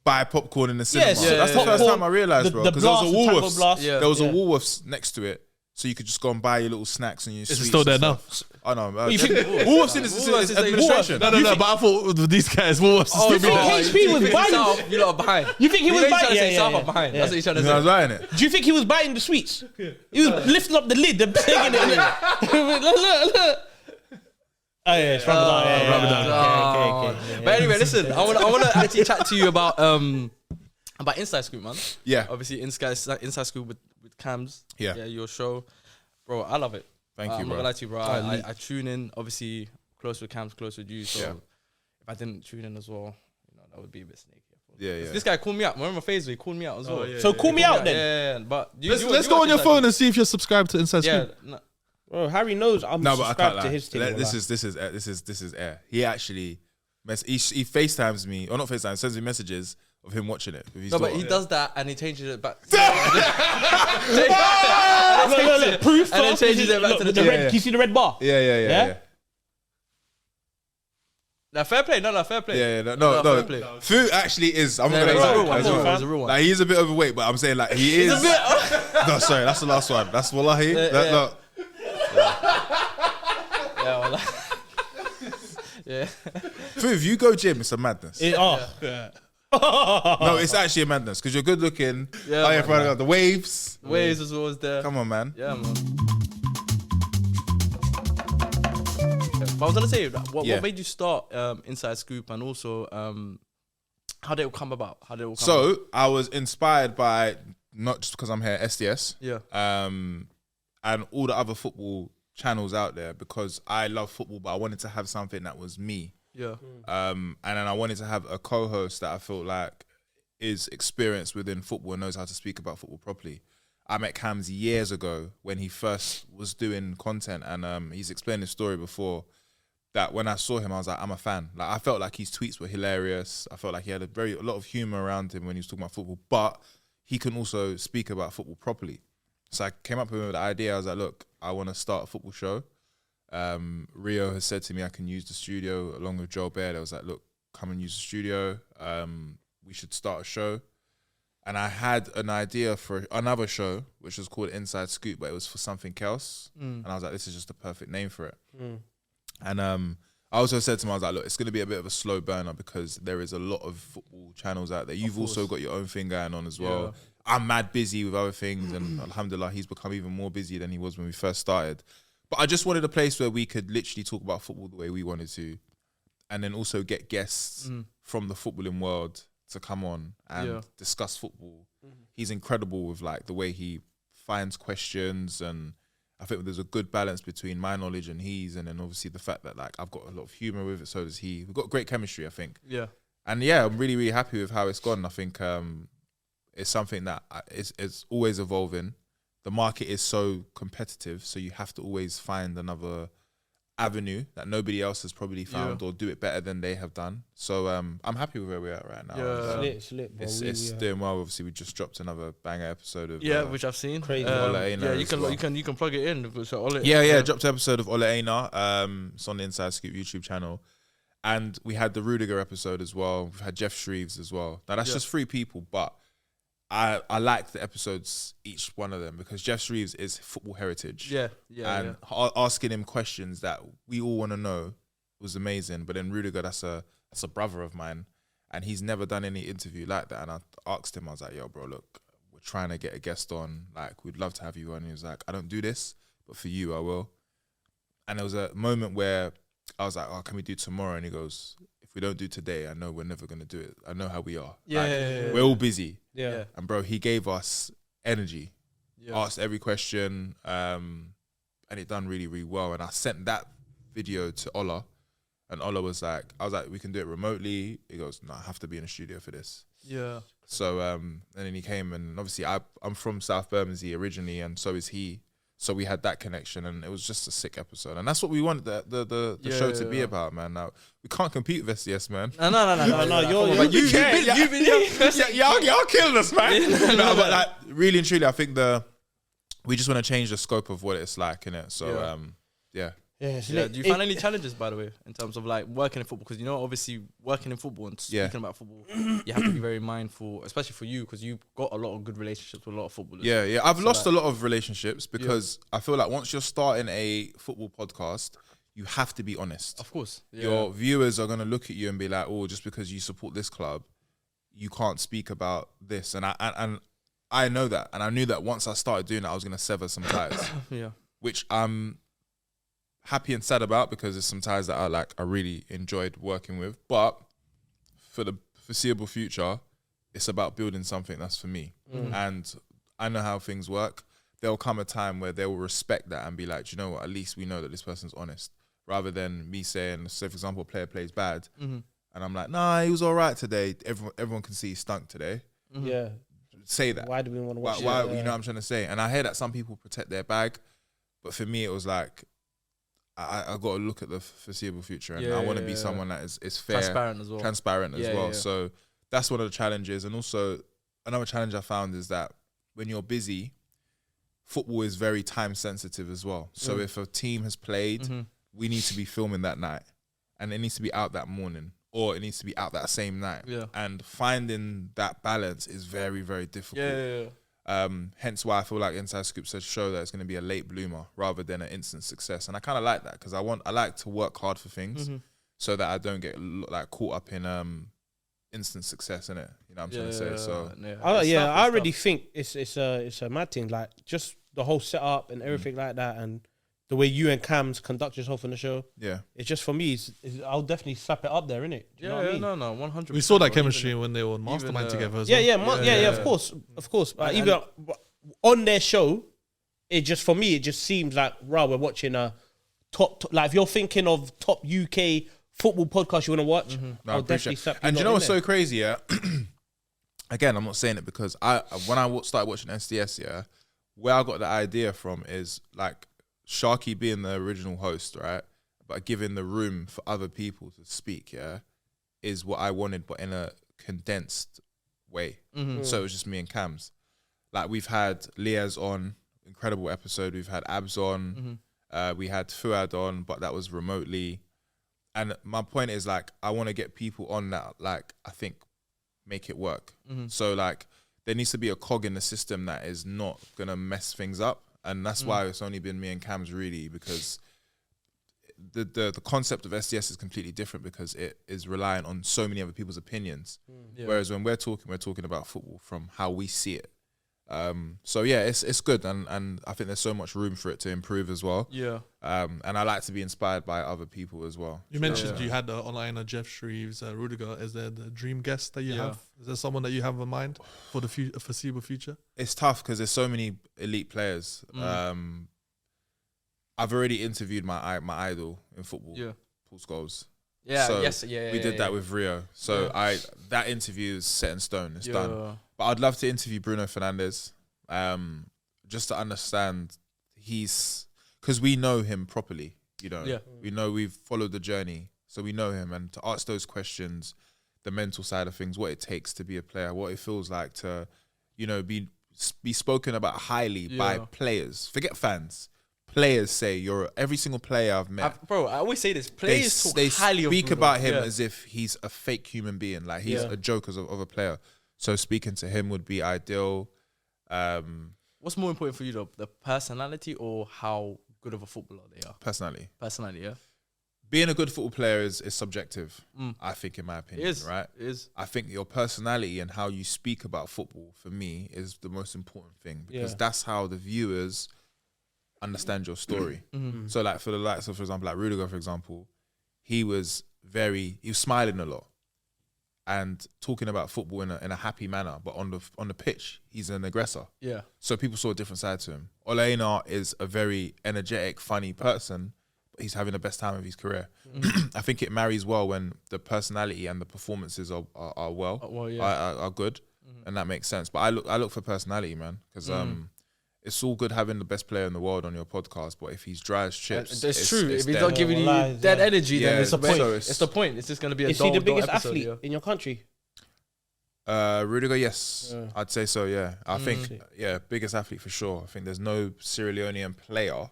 buy popcorn in the cinema. Yes, So that's the first time I realised, bro. The Because there was a blast, the tango Woolworths. blast. Yeah. There was a Woolworths next to it. So you could just go and buy your little snacks and your Is it sweets still there and now? stuff. Oh no, you think- Woolworths is Woolworths is administration. No, but I thought with these guys, what was You think HP was buying? South, you lot are behind. You think he was You know buying? trying to say Yeah, South yeah, are behind. yeah. That's what you're trying to You know, I was say. buying it. Do you think he was biting the sweets? He was lifting up the lid, the taking it. Look. Oh yeah, it's Ramadan. Oh. Okay. But anyway, listen, I want to actually chat to you about Inside Scoop, man. Yeah. Obviously, Inside Scoop with Cams. Yeah. Your show, bro. I love it. Thank you, I'm not bro. gonna lie to you, bro. I tune in. Obviously, close with Cams, close with you. So Yeah. if I didn't tune in as well, that would be a bit snaky. Yeah. This guy called me out. Remember Facebook? He called me out as well. So call me out then. Yeah. But Let's go on your phone and see if you're subscribed to Inside Yeah. Scoop. No. Bro, Harry knows I'm No, but I can't subscribed lie. to his thing. This is air. He actually, he FaceTimes me, or not FaceTime, sends me messages of him watching it with his No, but daughter. he does that and he changes it back. Look, proof. And then first. changes it back to the red. yeah. Can you see the red bar? Yeah. No, fair play. No, fair play. Yeah. No, No. fair play. Fu actually is. I'm not Yeah, gonna he's a lie. real one. as well. He's a real one. Like, he is a bit overweight, but I'm saying like he is. No, sorry, that's the last one. That's wallahi. Yeah. Yeah, well, yeah. Fu, if you go gym, it's a madness. No, it's actually a madness because you're good looking. Yeah, Oh, yeah, man. Friday, the waves. Waves was always there. Come on, man. Yeah, man. But I was gonna say, what made you start Inside Scoop, and also how did it come about? So I was inspired by, not just because I'm here, SDS. Yeah. And all the other football channels out there, because I love football, but I wanted to have something that was me. Yeah. And then I wanted to have a co-host that I felt like is experienced within football and knows how to speak about football properly. I met Cams years ago when he first was doing content, and he's explained his story before, that when I saw him, I was like, I'm a fan. Like, I felt like his tweets were hilarious. I felt like he had a lot of humor around him when he was talking about football, but he can also speak about football properly. So I came up with him with the idea. I was like, look, I want to start a football show. Rio has said to me I can use the studio along with Joe Baird. I was like, look, come and use the studio. We should start a show. And I had an idea for another show, which was called Inside Scoop, but it was for something else. And I was like, this is just the perfect name for it. And I also said to him, I was like, look, it's going to be a bit of a slow burner because there is a lot of football channels out there. You've also got your own thing going on as well. Yeah. I'm mad busy with other things, and alhamdulillah, he's become even more busy than he was when we first started. But I just wanted a place where we could literally talk about football the way we wanted to, and then also get guests from the footballing world to come on and discuss football. He's incredible with like the way he finds questions, and I think there's a good balance between my knowledge and his, and then obviously the fact that like I've got a lot of humor with it, so does he. We've got great chemistry, I think. Yeah. And yeah, I'm really, really happy with how it's gone. I think it's something that it's always evolving. The market is so competitive, so you have to always find another avenue that nobody else has probably found or do it better than they have done. So I'm happy with where we are right now. It's lit, bro. It's doing well. Obviously, we just dropped another banger episode of which I've seen. Crazy. You can plug it in. Dropped an episode of Ole Einar. It's on the Inside Scoop YouTube channel. And we had the Rudiger episode as well. We've had Jeff Shreves as well. Now that's just 3 people, but I like the episodes, each one of them, because Jeff Shreves is football heritage. Asking him questions that we all want to know was amazing. But then Rudiger, that's a brother of mine, and he's never done any interview like that. And I asked him, I was like, yo, bro, look, we're trying to get a guest on. Like, we'd love to have you on. And he was like, I don't do this, but for you, I will. And there was a moment where I was like, oh, can we do tomorrow? And he goes, if we don't do today, I know we're never going to do it. I know how we are. We're all busy. Yeah. And bro, he gave us energy, asked every question, and it done really, really well. And I sent that video to Ola, and Ola was like, I was like, we can do it remotely. He goes, no, I have to be in the studio for this. Yeah. So, and then he came, and obviously I'm from South Bermondsey originally, and so is he. So we had that connection, and it was just a sick episode, and that's what we wanted the show to be about, man. Now we can't compete with SDS, man. No. Y'all killing us, man. No, but like, really and truly, I think we just want to change the scope of what it's like, innit? So do you find any challenges, by the way, in terms of like working in football? Because obviously working in football and speaking about football, you have to be very mindful, especially for you, because you've got a lot of good relationships with a lot of footballers. Yeah. I've lost a lot of relationships because I feel like once you're starting a football podcast, you have to be honest. Of course. Yeah. Your viewers are going to look at you and be like, oh, just because you support this club, you can't speak about this. And I know that. And I knew that once I started doing that, I was going to sever some ties. Which I'm happy and sad about, because there's some ties that I really enjoyed working with. But for the foreseeable future, it's about building something that's for me. And I know how things work. There'll come a time where they will respect that and be like, do you know what, at least we know that this person's honest. Rather than me saying, say for example, a player plays bad, and I'm like, nah, he was all right today. Everyone can see he stunk today. Yeah. Say that. Why do we want to watch why, you know what I'm trying to say? And I hear that some people protect their bag, but for me it was like, I got to look at the foreseeable future, and I want to be someone that is fair, transparent as well. So that's one of the challenges. And also another challenge I found is that when you're busy, football is very time sensitive as well. So if a team has played, we need to be filming that night, and it needs to be out that morning, or it needs to be out that same night. And finding that balance is very, very difficult. Hence why I feel like Inside Scoop says show that it's going to be a late bloomer rather than an instant success. And I kind of like that, because I like to work hard for things so that I don't get like caught up in instant success, innit? You know what I'm trying to say? So I already think it's a mad thing, like just the whole setup and everything like that, and the way you and Cams conduct yourself on the show. Yeah, it's just, for me, I'll definitely slap it up there, innit? No, 100%. We saw that chemistry when they were Mastermind together as well. Of course. Even on their show, it just, for me, it just seems like, we're watching a top, like if you're thinking of top UK football podcast you want to watch, I'll definitely slap you. And do you know what's so crazy? Yeah, again, I'm not saying it because when I started watching SDS, where I got the idea from is like Sharky being the original host, right? But giving the room for other people to speak, is what I wanted, but in a condensed way. So it was just me and Cams. Like, we've had Liaz on, incredible episode. We've had Abs on. We had Fuad on, but that was remotely. And my point is, like, I want to get people on that, like, I think make it work. So, like, there needs to be a cog in the system that is not going to mess things up. And that's why it's only been me and Cams, really, because the concept of SDS is completely different, because it is reliant on so many other people's opinions. Whereas when we're talking about football from how we see it. So yeah, it's good, and I think there's so much room for it to improve as well. And I like to be inspired by other people as well. You mentioned you had online Jeff Shreves, Rudiger. Is there the dream guest that you have? Is there someone that you have in mind for the foreseeable future? It's tough because there's so many elite players. I've already interviewed my idol in football, Paul Scholes. We did that with Rio. So that interview is set in stone. It's done. But I'd love to interview Bruno Fernandes, just to understand because we know him properly. you know. Yeah. We know we've followed the journey, so we know him. And to ask those questions, the mental side of things, what it takes to be a player, what it feels like to, you know, be spoken about highly by players. Forget fans. Players say every single player I've met. Bro, I always say this. Players talk they highly of speak Bruno. about him as if he's a fake human being. Like he's a joke of a player. So speaking to him would be ideal. What's more important for you, though? The personality or how good of a footballer they are? Personality. Personality, yeah. Being a good football player is subjective, I think, in my opinion. It is, right? It is. I think your personality and how you speak about football, for me, is the most important thing because that's how the viewers understand your story. So, like, for the likes of, for example, like Rudiger, for example, he was smiling a lot and talking about football in a happy manner, but on the pitch, he's an aggressor. Yeah. So people saw a different side to him. Ole Einar is a very energetic, funny person, but he's having the best time of his career. I think it marries well when the personality and the performances are good, and that makes sense. But I look for personality, man, because it's all good having the best player in the world on your podcast, but if he's dry as chips, It's true. If he's dead. not giving you that energy, then it's the point. So It's the point. It's just going to be a Is dull he the biggest episode, athlete in your country? Rudiger, yes. I'd say so, yeah. I think, biggest athlete for sure. I think there's no Sierra Leonean player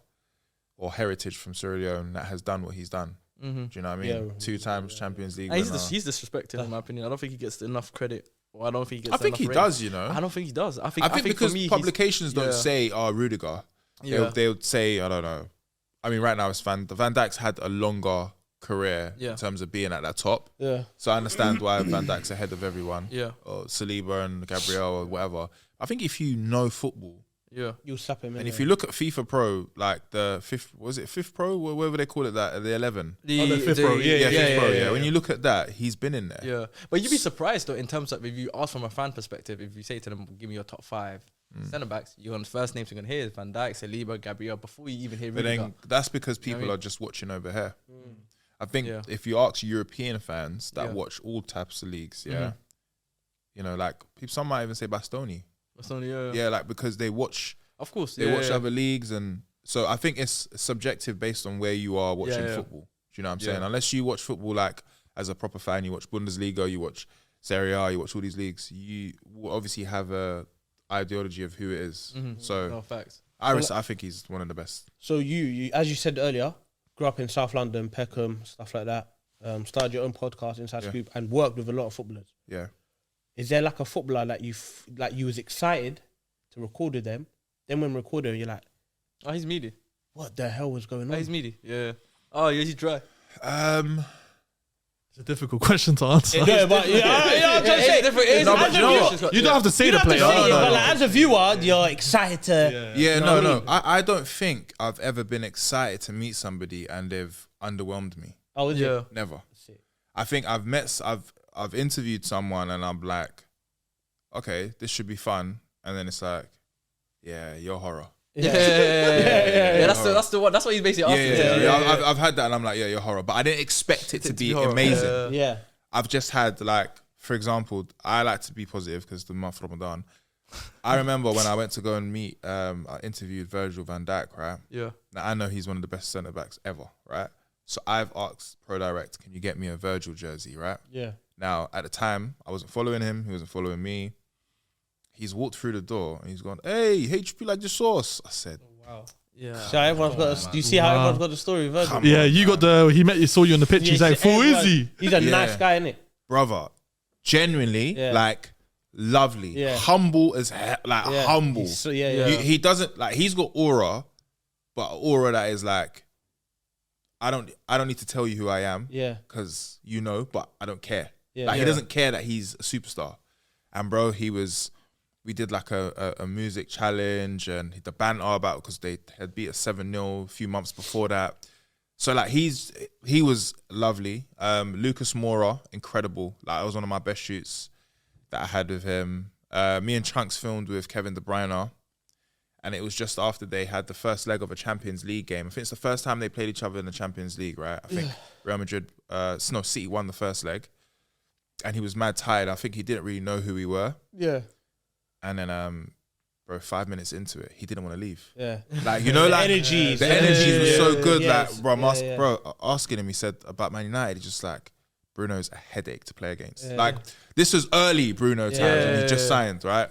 or heritage from Sierra Leone that has done what he's done. Do you know what I mean? Yeah. 2 times Champions League And winner. he's disrespected, in my opinion. I don't think he gets enough credit. Or I don't think he gets I think enough he rating. does, you know. I don't think he does. I think because for me, publications don't say, Rudiger. They would say, I don't know. I mean, right now it's Van Dijk's had a longer career in terms of being at that top. Yeah. So I understand why Van Dijk's ahead of everyone. Yeah. Or Saliba and Gabriel or whatever. I think if you know football, you'll slap him in. and if you look at FIFA Pro, like the fifth Pro, whatever they call it, that the 11. The fifth Pro, Fifth Pro. When you look at that, he's been in there. Yeah, but you'd be surprised though in terms of if you ask from a fan perspective, if you say to them, "Give me your top 5 centre backs," you're on the first names you're gonna hear is Van Dijk, Saliba, Gabriel before you even hear But Rudiger. then that's because people are just watching over here. I think if you ask European fans that watch all types of leagues, you know, like some might even say Bastoni. Yeah, like because they watch. Of course, they watch other leagues, and so I think it's subjective based on where you are watching football. Do you know what I'm saying? Unless you watch football like as a proper fan, you watch Bundesliga, you watch Serie A, you watch all these leagues. You will obviously have a ideology of who it is. So facts. I think he's one of the best. So you, as you said earlier, grew up in South London, Peckham, stuff like that. Started your own podcast, Inside Scoop, and worked with a lot of footballers. Yeah. Is there like a footballer that you was excited to record with them? Then when recording, you're like, "Oh, he's meaty. What the hell was going on?" Oh, he's meaty. Yeah. Oh, yeah, he's dry. It's a difficult question to answer. Yeah, but I'm trying to say, You don't have to say the player. But like, as a viewer, you're excited to. No. I don't think I've ever been excited to meet somebody and they've underwhelmed me. Oh, is it? Never. I think I've interviewed someone and I'm like, okay, this should be fun, and then it's like, yeah, you're horror. Yeah. That's the one. That's what he's basically asking. I've had that, and I'm like, yeah, you're horror. But I didn't expect it to be amazing. Yeah. I've just had, like, for example, I like to be positive because the month of Ramadan. I remember when I went to go and meet, I interviewed Virgil van Dijk, right? Yeah. Now I know he's one of the best centre backs ever, right? So I've asked ProDirect, can you get me a Virgil jersey, right? Yeah. Now at the time, I wasn't following him. He wasn't following me. He's walked through the door and he's gone, "Hey, HP like the sauce." I said, "Wow, yeah." So everyone's got. Do you see how everyone's got the story, Virgil? Yeah, you got saw you on the pitch. He's like, "Full izzy." He's a nice guy, isn't it? Brother, genuinely, like lovely, humble as humble. He doesn't like. He's got aura, but aura that is like, I don't need to tell you who I am. Yeah, because you know, but I don't care. Yeah, like he doesn't care that he's a superstar. And bro, we did like a music challenge and the banter about, because they had beat us 7-0 a few months before that. So like he was lovely. Lucas Moura, incredible. Like, it was one of my best shoots that I had with him. Me and Chunkz filmed with Kevin De Bruyne, and it was just after they had the first leg of a Champions League game. I think it's the first time they played each other in the Champions League, right? I think Real Madrid, City won the first leg. And he was mad tired. I think he didn't really know who we were. Yeah. And then bro, 5 minutes into it, he didn't want to leave. Yeah. Like, you know, like energy. the energy was so good. Yes. Like, bro, bro, asking him, he said about Man United, he's just like, Bruno's a headache to play against. Yeah. Like, this was early Bruno times, and he just signed, right?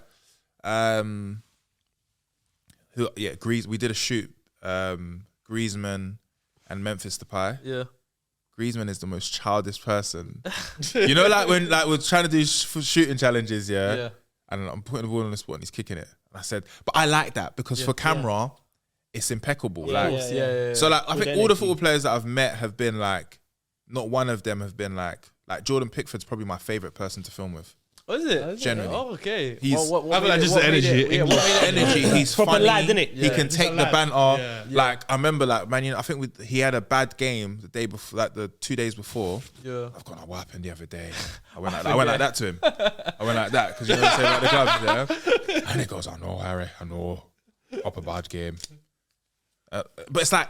We did a shoot. Griezmann and Memphis Depay. Yeah. Griezmann is the most childish person. You know, like when we're trying to do shooting challenges, yeah. And I'm putting the ball on the spot and he's kicking it. And I said, but I like that because for camera, it's impeccable. So like, I think all the football players that I've met have been like, not one of them have been like Jordan Pickford's probably my favorite person to film with. What is it? Generally. Oh, okay. He's just the energy. He's proper funny. lad, innit? He can take the banter. Like I remember, like Man, I think he had a bad game the day before, like the 2 days before. Yeah. I've gone, what happened the other day? I went like that to him. I went like that because you know what I'm saying about the clubs, yeah. And he goes, I know, Harry, I know, proper bad game. But it's like,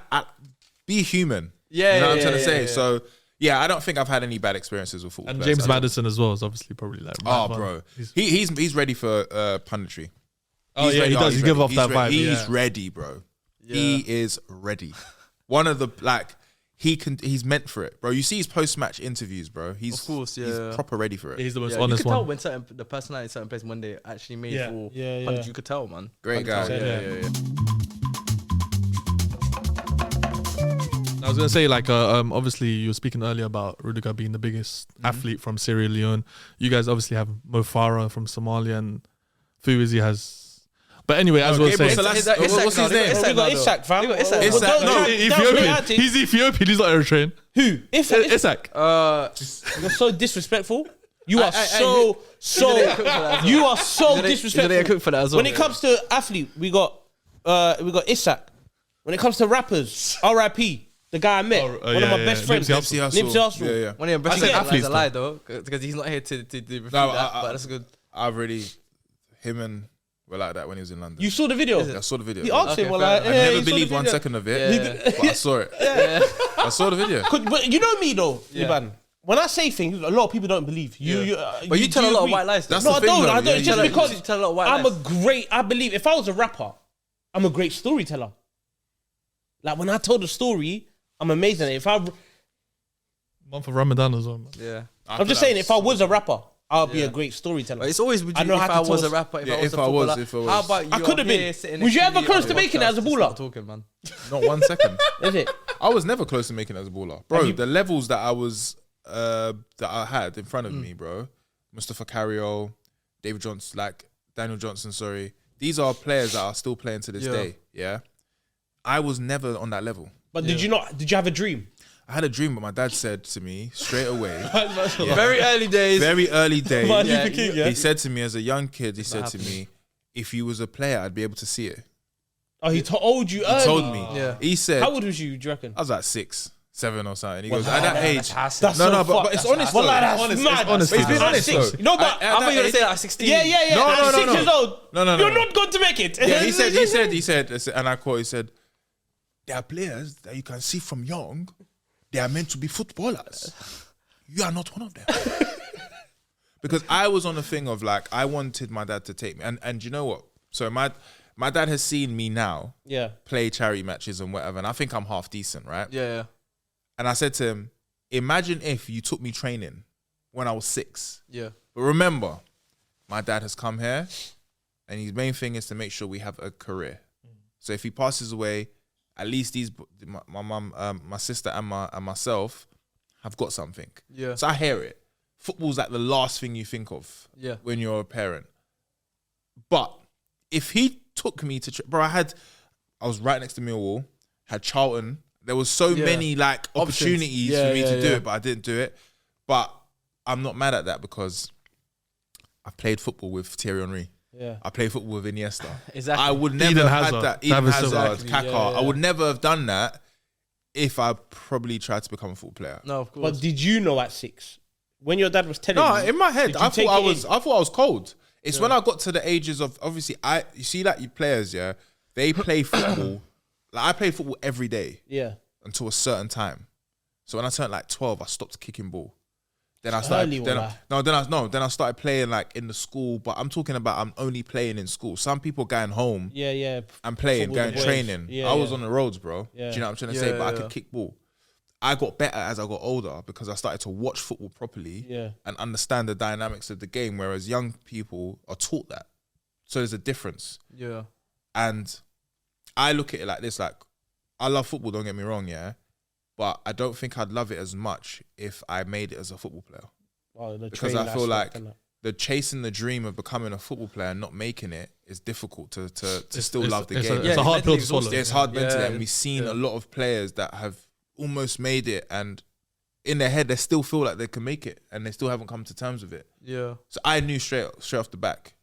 be human. Yeah, you know what I'm trying to say. So. Yeah, I don't think I've had any bad experiences with football. And players. James Maddison as well is obviously probably like. Bro, he's ready for punditry. Oh yeah, he does. He give off that vibe. He's ready, bro. Yeah. He is ready. One of the he's meant for it, bro. You see his post-match interviews, bro. He's proper ready for it. He's the most honest one. You could tell when the personality in certain places when they actually made for punditry. You could tell, man. Great guy. Yeah. I was gonna say, like, obviously you were speaking earlier about Rudiger being the biggest athlete from Sierra Leone. You guys obviously have Mo Farah from Somalia, and Fu Izzy has. But anyway, as we were saying, what's his name? We got Isak, fam. Ethiopian. He's Ethiopian. He's not Eritrean. Who? Isak. You're so disrespectful. You are so disrespectful. When it comes to athlete, we got Isak. When it comes to rappers, R.I.P. The guy I met, one of my best friends, Nipsey Hussle. Yeah. One of your best friends is a lie though, because he's not here to refute that. But that's good. Him and were like that when he was in London. You saw the video? I saw the video. He asked him, I never believed 1 second of it, but I saw it. I saw the video. But you know me though, Liban. When I say things, a lot of people don't believe. But you tell a lot of white lies. That's no, the thing, I don't. It's just because you tell a lot of white lies. I believe if I was a rapper, I'm a great storyteller. Like when I told a story, I'm amazing. If I month of Ramadan as well, man. Yeah. I'm just saying, if I was a rapper, I'll be a great storyteller. But it's always if I was a rapper, if I was a footballer. How about you? I could have been. Was you ever close to making it as a baller? Talking, man. Not 1 second. Is it? I was never close to making it as a baller, bro. The levels that I was that I had in front of me, bro. Mustafa Carriol, David Johnson, like Daniel Johnson. Sorry, these are players that are still playing to this day. Yeah. I was never on that level. But did you not? Did you have a dream? I had a dream, but my dad said to me straight away. Very early days. Very early days. He said to me as a young kid, he said to me, if you was a player, I'd be able to see it. Oh, he told you early? He told me. Yeah. He said. How old was you, do you reckon? I was like 6, 7 or something. He goes, at that age. That's but it's honest though. That's mad. It's been honest though. No, but I thought you were going to say like 16. Yeah. No. 6 years old. No. You're not going to make it. Yeah, he said, and I quote, he said, there are players that you can see from young, they are meant to be footballers. You are not one of them. Because I was on the thing of like, I wanted my dad to take me. And you know what? So my dad has seen me now play charity matches and whatever. And I think I'm half decent, right? Yeah. And I said to him, imagine if you took me training when I was 6. Yeah. But remember, my dad has come here and his main thing is to make sure we have a career. So if he passes away, at least my mum, my sister, and myself have got something. Yeah. So I hear it. Football's like the last thing you think of. Yeah. When you're a parent. But if he took me to, bro, I was right next to Millwall, had Charlton. There was so many like opportunities for me to do it, but I didn't do it. But I'm not mad at that because I've played football with Thierry Henry. Yeah. I played football with Iniesta. Exactly. I would never have had that. Eden Hazard, Exactly. Kaká. I would never have done that if I probably tried to become a football player. No, of course. But did you know at 6? When your dad was telling you? No, in my head, I thought I was cold. It's when I got to the ages of, obviously, you see like you players, they play football. Like I played football every day. Yeah. Until a certain time. So when I turned like 12, I stopped kicking ball. Then I Early, started. Then I started playing like in the school. But I'm talking about I'm only playing in school. Some people going home. Yeah. And playing, Football going boys. training. Yeah, I was on the roads, bro. Yeah. Do you know what I'm trying to say? But I could kick ball. I got better as I got older because I started to watch football properly and understand the dynamics of the game. Whereas young people are taught that. So there's a difference. Yeah. And I look at it like this, like, I love football, don't get me wrong, yeah? But I don't think I'd love it as much if I made it as a football player. Because I feel like the chasing the dream of becoming a football player and not making it is difficult to still love the game. It's a hard pill to swallow. It's hard mentally, and we've seen a lot of players that have almost made it, and in their head they still feel like they can make it, and they still haven't come to terms with it. Yeah. So I knew straight off the back,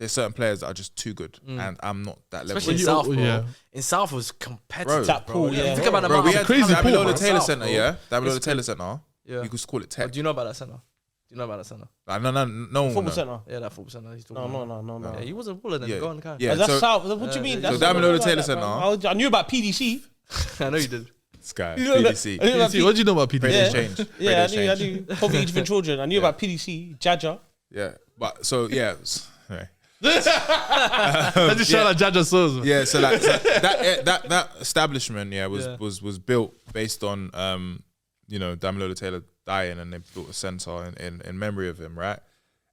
there's certain players that are just too good, and I'm not that level. Especially in South, bro. In South was competitive. That pool, Think about the Bro, we had crazy that below pool, the Taylor South, Centre, bro. yeah? That below the Taylor Centre. Yeah. You could call it tech. Do you know about that centre? No one Football will centre. Yeah, that football centre. He's talking No. about. Yeah, he was a baller then. Yeah. Go on, guy. Yeah, That's so, South. What do you mean? so down below the Taylor Centre. I knew about PDC. I know you did. Sky, You know that- PDC. I knew about What do you know about PDC? Raiders change. Yeah, Raiders I change. knew. Poverty for children. I knew about PDC, Jaja. Yeah, but so yeah, anyway. I just shout out Jaja Souls. Yeah, so like that establishment, was built based on Damilola Taylor dying, and they built a centre in memory of him, right?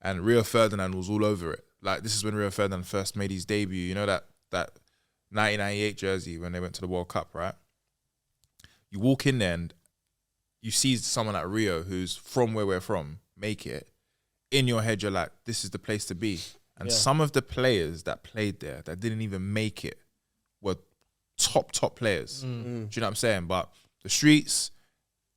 And Rio Ferdinand was all over it. Like, this is when Rio Ferdinand first made his debut. You know that 1998 jersey when they went to the World Cup, right? You walk in there and you see someone like Rio, who's from where we're from, make it. In your head, you're like, this is the place to be. And some of the players that played there that didn't even make it were top players. Do you know what I'm saying? But the streets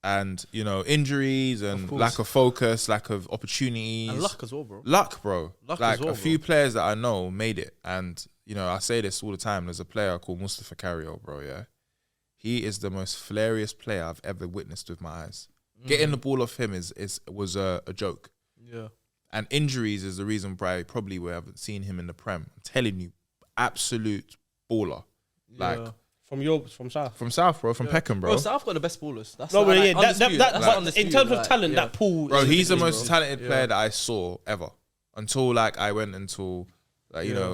and, injuries and lack of focus, lack of opportunities. And luck as well, bro. Luck, bro. Luck like as well, a few players that I know made it. And, I say this all the time. There's a player called Mustafa Carriel, bro, yeah? He is the most hilarious player I've ever witnessed with my eyes. Getting the ball off him was a joke. Yeah. And injuries is the reason probably we haven't seen him in the Prem. I'm telling you, absolute baller. Like From South. from South, bro, from Peckham, bro. Bro, South got the best ballers. That's No, but like, yeah, undisputed. that's Like, in undisputed, terms of like, talent, yeah. that pool. Bro, is he's the ridiculous, most bro. talented player that I saw ever. Until I went into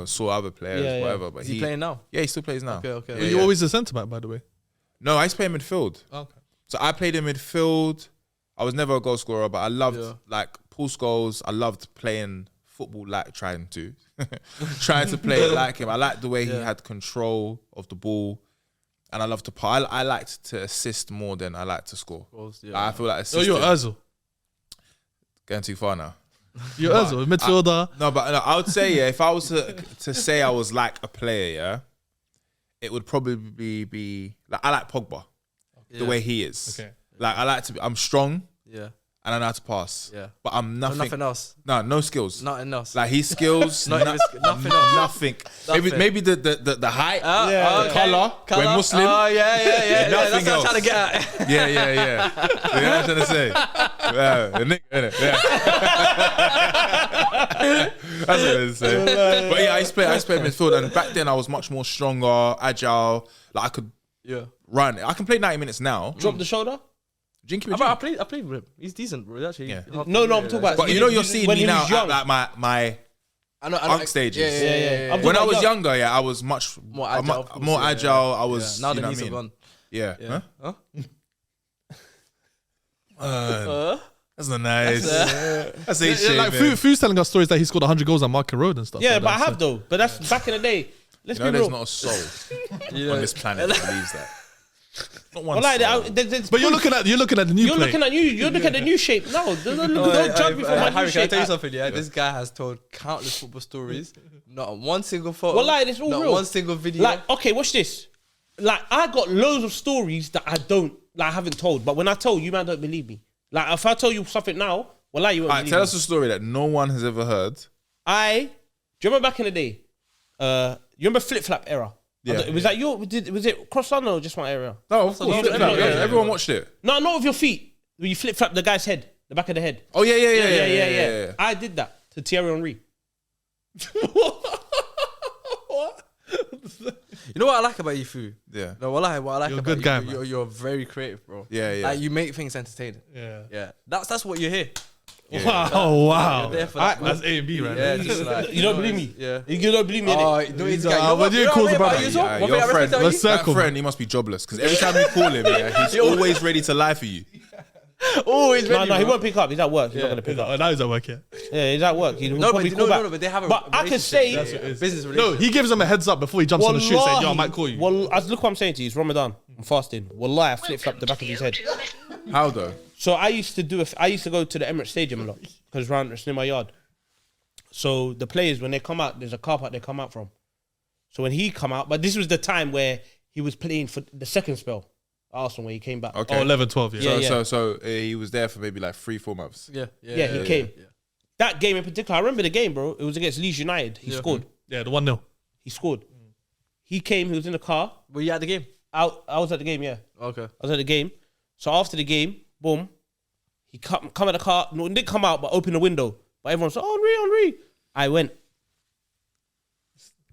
saw other players, whatever. But Is he playing now? Yeah, he still plays now. Okay. Were you always a centre back, by the way? No, I used to play midfield. Okay. So I played in midfield. I was never a goal scorer, but I loved Paul Scholes. I loved playing football trying to play it like him. I liked the way he had control of the ball, and I loved to pass. I liked to assist more than I liked to score. I feel like assisting. You're Ozil. Going too far now. You're Ozil, midfielder. No, but I would say if I was to say I was like a player, it would probably be like I like Pogba, the way he is. Okay. Like I'm strong. Yeah. And I know how to pass. Yeah. But I'm nothing. Nothing else. No skills. Nothing else. Like his skills, Nothing else. nothing. Maybe the height, okay. colour. We're Muslim. Oh, yeah. Nothing That's what I'm else. trying to get at. Yeah. You know what I'm trying to say? Yeah, a nigga, innit? Yeah. That's what I'm saying. But yeah, I used to play midfield, and back then I was much more stronger, agile. Like I could run. I can play 90 minutes now. Drop the shoulder? Jinky I played with him. He's decent, bro. Actually. Yeah. No, I'm talking about. But you're seeing when me he now was young. at like my unk stages. Yeah. When I was younger, I was much More agile. more agile. I was. Now you the know knees what I are mean? gone. Yeah. Huh? That's not nice. That's a shame, Like man. Fu's telling us stories that he scored 100 goals at Market Road and stuff. Yeah, like but that, I have though. But that's back in the day. Let's be There's real. not a soul on this planet that believes that. Not one Well, like, soul. But you're looking at the new You're play. looking at the new shape. No, don't judge me for my new Harry, can I shape. tell you something? Yeah, this guy has told countless football stories. Not one single photo. Well, like, it's all not real. one single video. Like, okay, watch this. Like, I got loads of stories that I haven't told. But when I tell you, man, don't believe me. Like, if I tell you something now, well, like, you won't Alright, believe tell me. us a story that no one has ever heard. Do you remember back in the day? You remember flip flap era? Yeah. Was that was it cross London or just one area? No, of course. no, no, no. Everyone watched it. No, not with your feet. When you flip flap the guy's head, the back of the head. Oh yeah. I did that to Thierry Henry. you know what I like about you, Fu? Yeah. No, what I like You're a about good you, guy, Fu, man. you're very creative, bro. Yeah. Like, you make things entertaining. Yeah. Yeah. That's what you're here. Wow. You're there for that, man. That's A and B, right? Yeah, just like, You don't believe me? Yeah. You don't believe me? innit? No, he's what do you call the brother? Your friend, Let's that circle. friend, he must be jobless because every time you call him, he's always ready to lie for you. Always ready. No, he won't pick up. He's at work. He's not gonna pick up. Oh, now he's at work, yeah. Yeah, he's at work. He'll No, probably but call back. but they have a But I can say, business No, relationship. he gives him a heads up before he jumps on the shoot saying, yo, I might call you. Well, look what I'm saying to you. It's Ramadan. I'm fasting. Wallahi, I flip-flopped the back of his head. How though? So I used to go to the Emirates Stadium a lot because it's near my yard. So the players, when they come out, there's a car park they come out from. So when he come out, but this was the time where he was playing for the second spell, Arsenal, when he came back. Okay. Oh, 11, 12, yeah. Yeah. So he was there for maybe like 3-4 months. Yeah, He came. That game in particular, I remember the game, bro. It was against Leeds United. He scored. Yeah, the 1-0. He scored. He came. He was in the car. Were you at the game? I was at the game. Yeah, Okay. I was at the game. So after the game, boom, he come at the car. No, he didn't come out, but opened the window. But everyone said, Henry. I went.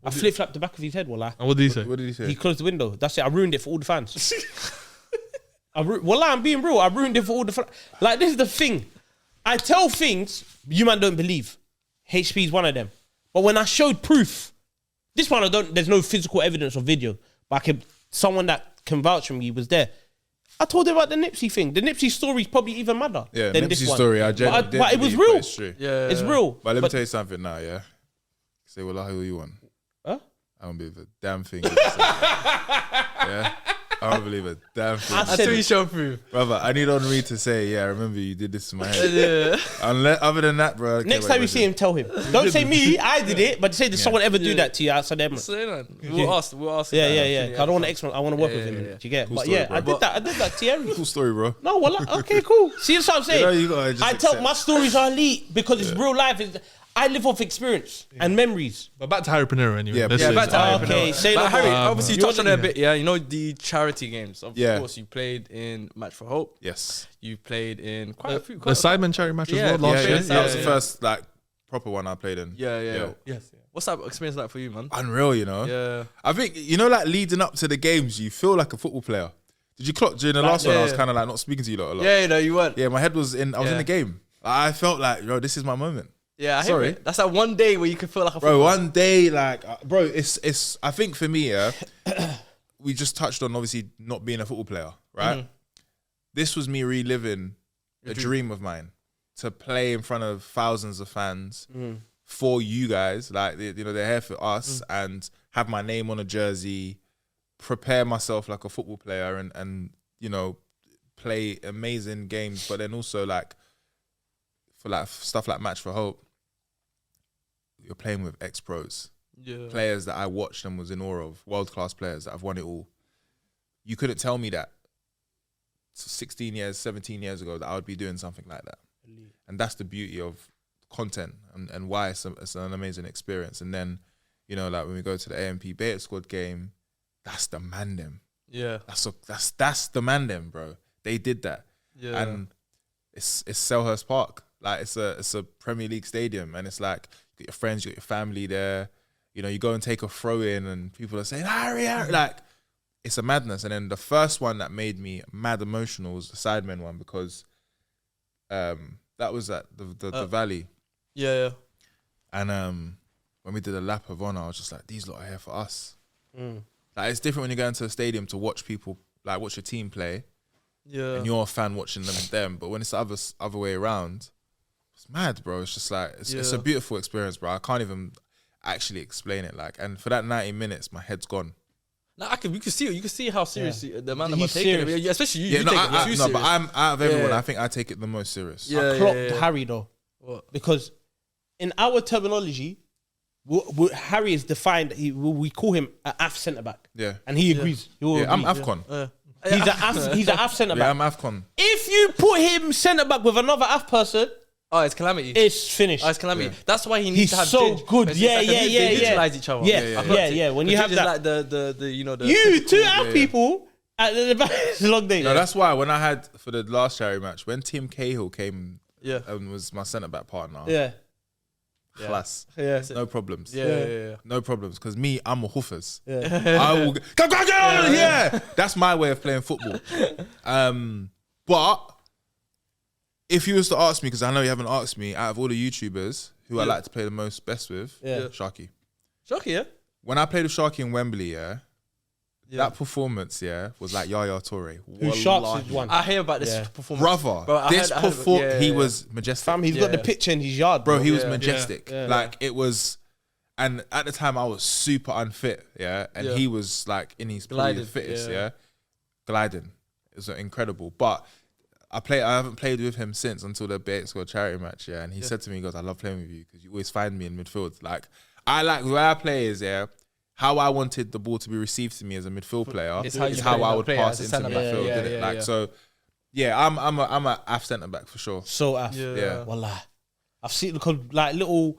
I flip-flopped the back of his head, wallah. And what did he say? What did he say? He closed the window. That's it. I ruined it for all the fans. Wallah, I'm being real. I ruined it for all the fans. Like, this is the thing. I tell things you man don't believe. HP is one of them. But when I showed proof, this one there's no physical evidence or video, but someone that can vouch for me was there. I told him about the Nipsey thing. The Nipsey story is probably even madder Yeah, than Nipsey this one. story. But it was real. It's true. Yeah. It's real. But let me tell you something now, yeah? Say, well, who you want? Huh? I don't believe a damn thing. Yeah? I don't believe a damn thing. Until you show proof. Brother, I need Henri to say, yeah, I remember you did this to my head. Other than that, bro. Next time you see him, tell him. Don't say me, I did it, but say, did someone ever do that to you outside Emirates? Say that. We'll ask. Yeah. I don't want to X-Men. I want to work with him. Yeah. Do you get? Cool But story, yeah, bro. I did that, Thierry. Cool story, bro. No, well, okay, cool. See, that's what I'm saying. You gotta just I tell accept. my stories are elite because it's real life. I live off experience and memories. But back to Harry Pinero anyway. Yeah, This yeah, is- back to Harry Okay, Pinero. say But no Harry, more. obviously, you You touched on it a want- bit, yeah. You know, the charity games. Of Yeah. course, you played in Match for Hope. Yes. You played in quite a few. The Sidemen charity match Yeah, as well last Yeah, year. that was the first like proper one I played in. Yeah. Yes. What's that experience like for you, man? Unreal, you know? Yeah. I think, like leading up to the games, you feel like a football player. Did you clock during the last one? I was yeah. kind of like not speaking to you lot a lot. Yeah, you weren't. Yeah, my head was I was in Yeah. the game. I felt like, this is my moment. Yeah, I hear Sorry. it. That's that one day where you can feel like a Bro, footballer. one day, like, bro, it's. I think for me, yeah, we just touched on obviously not being a football player, right? Mm-hmm. This was me reliving a dream of mine to play in front of thousands of fans for you guys, like they're here for us, and have my name on a jersey, prepare myself like a football player, and play amazing games, but then also like for like stuff like Match for Hope. You're playing with ex-pros, players that I watched and was in awe of, world-class players that have won it all. You couldn't tell me that 16 years, 17 years ago that I would be doing something like that. And that's the beauty of content and why it's an amazing experience. And then, like when we go to the AMP Beta Squad game, that's the man them. Yeah. That's the man them, bro. They did that. Yeah. And it's Selhurst Park. Like it's a Premier League stadium, and it's like you got your friends, you got your family there. You go and take a throw in, and people are saying Harry. Like it's a madness. And then the first one that made me mad emotional was the Sidemen one because that was at the Valley. Yeah. And when we did a lap of honor, I was just like, these lot are here for us. Like it's different when you go into a stadium to watch people, like watch your team play. Yeah. And you're a fan watching them. But when it's the other way around, it's mad, bro. It's just like it's a beautiful experience, bro. I can't even actually explain it. Like, and for that 90 minutes, my head's gone. No, you can see how serious the man He's are taking it. serious. Yeah, especially you. Yeah, You no, take it too no, serious. but I'm out of everyone. Yeah. I think I take it the most serious. Yeah. I clocked Harry though. What? Because in our terminology, Harry is defined. We call him an AF centre back. Yeah. And he agrees. Yeah, I'm AFCON. He's an AF centre Yeah, back. I'm AFCON. If you put him centre back with another AF person, Oh, it's calamity. it's finished. It's calamity. Yeah. That's why he needs He's to have so Ginge. good. It's Yeah, like yeah, they yeah. neutralize each other. Yeah. When you have Ginge is that, like the you two AF people at the back. It's a long day. No, that's why when I had for the last charity match, when Tim Cahill came Yeah. and was my centre back partner, Yeah. class, Yeah. no problems. Yeah. No problems, because me, I'm a hoofers. Yeah. I will go, yeah. That's my way of playing football. But if you was to ask me, because I know you haven't asked me, out of all the YouTubers who I like to play the best with, Sharky. Sharky, yeah. When I played with Sharky in Wembley, that performance, was like Yaya Toure. Who Sharks is one. I hear about this performance. Brother, Bro, he was majestic. Fam, he's got the picture in his yard, Bro, he was majestic. Like, it was... And at the time, I was super unfit, and he was like in his fittest, gliding. It was incredible. But I haven't played with him since until the BX squad charity match, and he said to me, he goes, "I love playing with you because you always find me in midfield." Like, I like the way I play is how I wanted the ball to be received to me as a midfield player is how I would pass into the midfield. So, I'm a AF centre back for sure. So AF, Wallah. I've seen like little.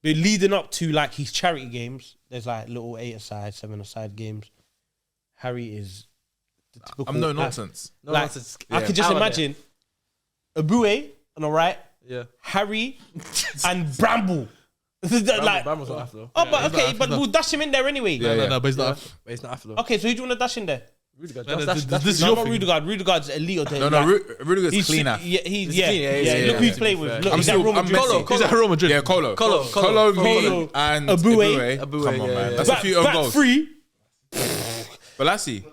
But leading up to like his charity games, there's like little 8-a-side, 7-a-side games. Harry is the typical. I'm no nonsense. No nonsense. I could just imagine Abue on the right, Harry and Bramble. Like, Bramble's not after. Oh, but okay, but we'll dash him in there anyway. No, but he's not. But he's not after though. Okay, so who do you want to dash in there? Rudiger. This is No, your not thing. Rudiger. Rudiger's elite. No, Rudiger's clean AF. Yeah, clean, yeah, Look who he's playing with. Look, he's at Real Madrid. He's at Real Madrid. Yeah, Colo, me, and Abue. Come on, man. That's a few own Back goals. three. Balassi,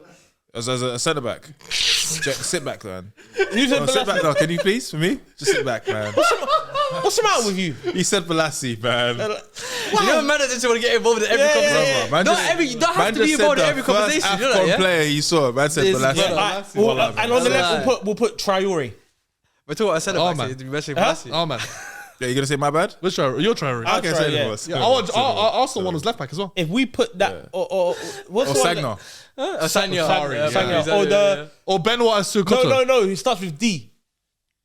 as a centre back. Sit back, man. You said Sit Balassi. back now. Can you please, for me? Just sit back, man. What's the matter with you? He said Balassi, man. You know, man, doesn't want to get involved in every conversation. Man You don't have to be involved in every conversation. You know that, AFCON player you saw, man said This- Balassi. And on the left, we'll put Traore. We're talking about centre Oh, backs. man. You mentioned Balassi. Oh man, Yeah, you gonna say my bad? let's try. You're trying. I'll Okay, try, say yeah. it was. I also want his left back as well. If we put that, or what's Or the one Sagna. Sagna. Or Benoit Sukoto. No. He starts with D.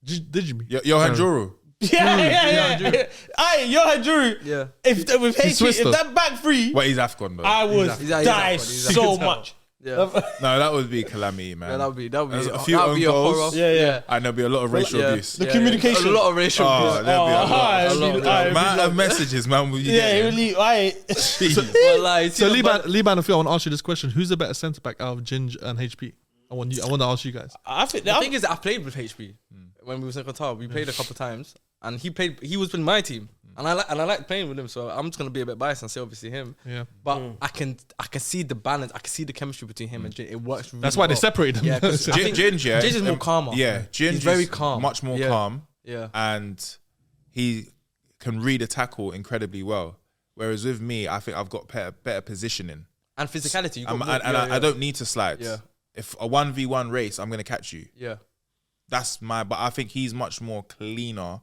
Did you mean? Johan Juru. Yeah. Aye, Johan Juru. Yeah. If with HP, Swiss if though. that back three, Well, he's AFCON, though. I would He's die Afcon. He's so Afcon. much. Yeah. No, that would be calamity, man. Yeah, that would be There's a that few would own be a goals. horror. Yeah. And there'll be a lot of racial abuse. The communication. A lot of racial Oh, abuse. there'll be a aye, lot. aye, Man of messages, man. Will you Yeah, get really. Aye. Wallahi, So Liban and Phil, I want to ask you this question: who's the better centre back out of Ginge and HP? I want to ask you guys. I think The thing is that I played with HP when we was in Qatar. We played a couple of times, and he was with my team, and I like playing with him. So I'm just gonna be a bit biased and say obviously him. Yeah, But I can see the balance. I can see the chemistry between him and Ginge. It works. Really that's why they well. separated them. Yeah, 'cause I think Ginge, yeah. Ginge is more calmer. Yeah, Ginge He's very is calm. much more Yeah. calm. Yeah. And he can read a tackle incredibly well. Whereas with me, I think I've got better positioning. And physicality. You got I don't need to slide. Yeah. If a 1v1 race, I'm going to catch you. Yeah. But I think he's much more cleaner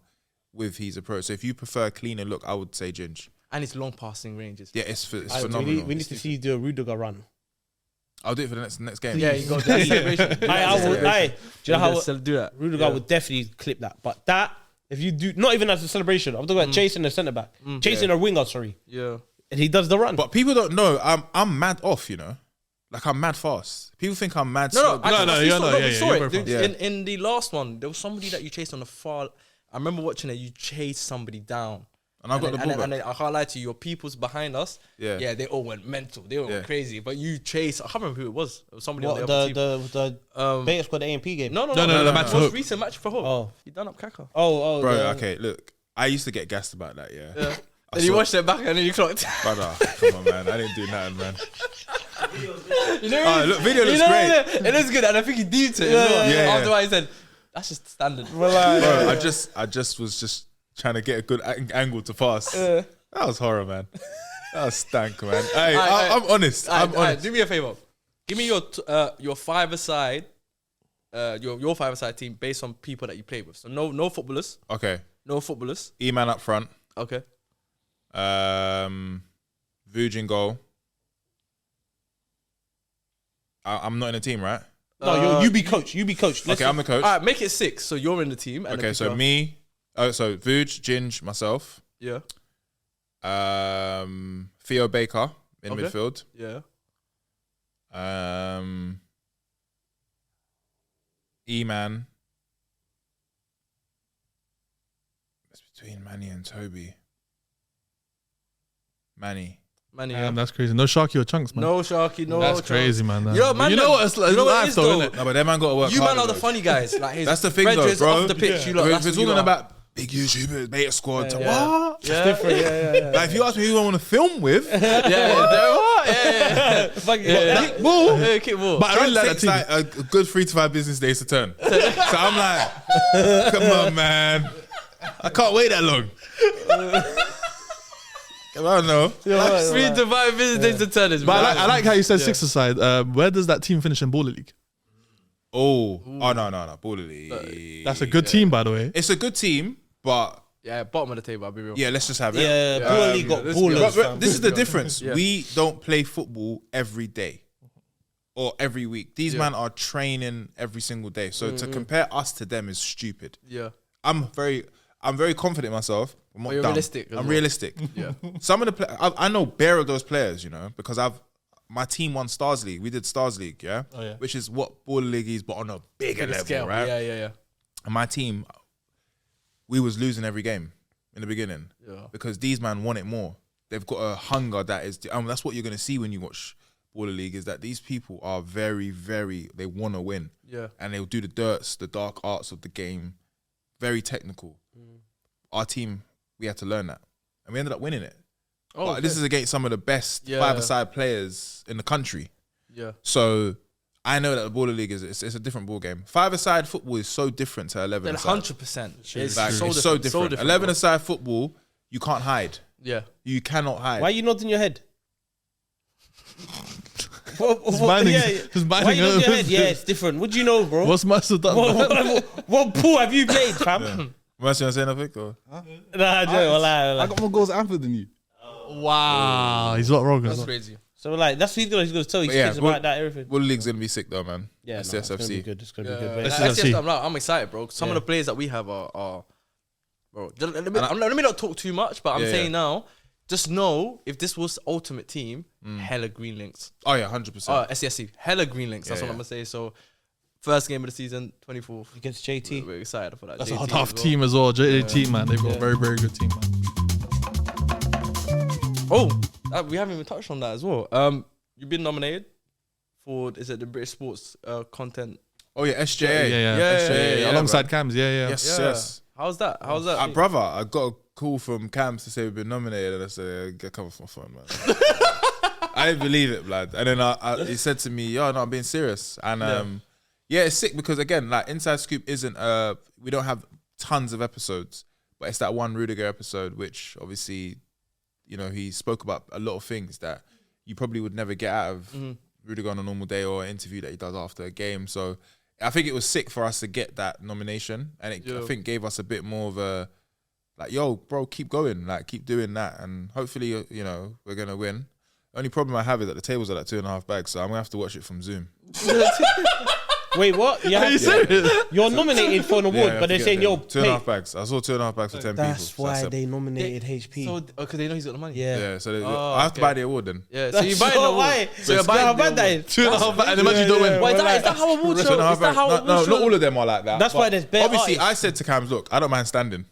with his approach. So if you prefer a cleaner look, I would say Ginge. And it's long passing ranges. Yeah, it's phenomenal. we need to see you do a Rudiger run. I'll do it for the next game. Yeah, you got that celebration. Do you know how do that? Rudiger would definitely clip that? But that, if you do, not even as a celebration, I'm talking about chasing the centre back, chasing a winger. Sorry, Yeah. and he does the run. But people don't know I'm mad off, you know? Like I'm mad fast. People think I'm mad slow. you're very Dude, fast. in the last one, there was somebody that you chased on the far. I remember watching it. You chased somebody down. And I got the ball back. And then I can't lie to you, your people's behind us. Yeah. They all went mental. They all went crazy. But you chased. I can't remember who it was. It was somebody on What, the other team. the Beta Squad AMP game? No, the match for Most Hope. recent match for Hope. Oh. You done up Kaka. Oh, Bro, okay, look. I used to get gassed about that, yeah. Then you watched it back and then you clocked. Brother, come on, man. I didn't do nothing, man. You know, Look, video looks great. It looks good, and I think he deeped it. Yeah. After I said, that's just standard. Bro, I just was trying to get a good angle to pass. That was horror, man. That was stank, man. Hey, I'm honest. I'm honest. Do me a favor. Give me your five-a-side, your five-a-side team based on people that you play with. So no footballers. Okay. No footballers. E-man up front. Okay. Vuj in goal. I'm not in a team, right? No, you be coach. You be coach. Okay, I'm the coach. All right, make it 6. So you're in the team. And Okay, so me. Oh, so Vuj, Ginge, myself. Yeah. Theo Baker in Okay. midfield. Yeah. E-man. It's between Manny and Toby. Manny. Many. That's crazy. No Sharky or Chunkz, man. No Sharky, no. That's Chunks. crazy, man. Man, you know what? It's you know what life, it is, though, though? innit? No, but that man got to work You hard. man are the funny guys. Like his That's the thing, though, brethren bro. off the pitch. You If lot, we're that's who talking you are. about big YouTubers, beta squad, what? Yeah. It's different. Yeah. Like, if you ask me who I want to film with, Yeah, kickball. But I really like that takes team. like a good 3 to 5 business days to turn. So I'm like, come on, man. I can't wait that long. I don't know. 3 to 5 business days to turn is. But I like how you said six aside. Where does that team finish in Baller League? Oh no, Baller League. That's a good team, by the way. It's a good team, but Yeah, bottom of the table. I'll be real. yeah, let's just have it. Yeah, Baller League got ballers. But fam. this is the difference. Yeah. We don't play football every day or every week. These men are training every single day. So to compare us to them is stupid. Yeah. I'm very confident in myself. I'm not you're dumb. realistic as I'm well. realistic. Yeah. Some of the I know bare of those players, you know, because my team won Stars League. We did Stars League, yeah, which is what Baller League is, but on a bigger level, Scale. right? Yeah. And my team, we was losing every game in the beginning because these man want it more. They've got a hunger that is, that's what you're gonna see when you watch Baller League, is that these people are very, very, they want to win. Yeah. And they'll do the dark arts of the game, very technical. Our team, we had to learn that, and we ended up winning it. Oh, But this is against some of the best five-a-side players in the country. Yeah. So I know that the Baller League it's a different ball game. Five-a-side football is so different to 11. Then 100%. It's Like, so it's so different. different. 11-a-side football, you can't hide. Yeah. You cannot hide. Why are you nodding your head? He's minding Why his you nodding your head? Yeah, it's different. What do you know, bro? What's Master done? What pool have you played, fam? Mercy, I say nothing? Or? Nah, Joe, I got more goals at Anfield than you. Wow, he's not wrong. That's crazy. So like, that's what he's gonna tell his But yeah, kids about that everything. Baller League's going to be sick though, man. Yeah, That's it's gonna be SFC. good. It's gonna be good. Like, But SFC. I'm excited, bro. Some of the players that we have are bro. Let me not talk too much, but I'm saying now, just know if this was Ultimate Team, hella green links. Oh yeah, 100%. SCSC, hella green links. That's what I'm gonna say. So, first game of the season, 24th. against JT. We're excited for that. That's JT a tough as well. team as well. JT, man. They've got a very, very good team, man. Oh, we haven't even touched on that as well. You've been nominated for the British Sports Content? Oh yeah, SJA. Yeah. Alongside Cams, Yes. How's that? Brother, I got a call from Cams to say we've been nominated, and I said, "Get come off my phone, man." I didn't believe it, blood. And then he said to me, "Yo, no, I'm being serious." And it's sick because again, like Inside Scoop isn't we don't have tons of episodes, but it's that one Rudiger episode, which obviously, you know, he spoke about a lot of things that you probably would never get out of Rudiger on a normal day or an interview that he does after a game. So I think it was sick for us to get that nomination, and it I think gave us a bit more of a like, yo, bro, keep going, like keep doing that, and hopefully, you know, we're gonna win. Only problem I have is that the tables are like 2.5 bags, so I'm gonna have to watch it from Zoom. Wait, what? You're nominated for an award, but they're saying you're 2.5 bags. I saw 2.5 bags for 10 people. That's why they nominated HP. So, because they know he's got the money. Yeah, so I have to buy the award then. Yeah, so you buy the award. So you're buying the award. 2.5 bags, and imagine you don't win. Wait, is that how awards show? Is that how awards No, show? not all of them are like that. That's why there's bare obviously, artists. I said to Cams, look, I don't mind standing.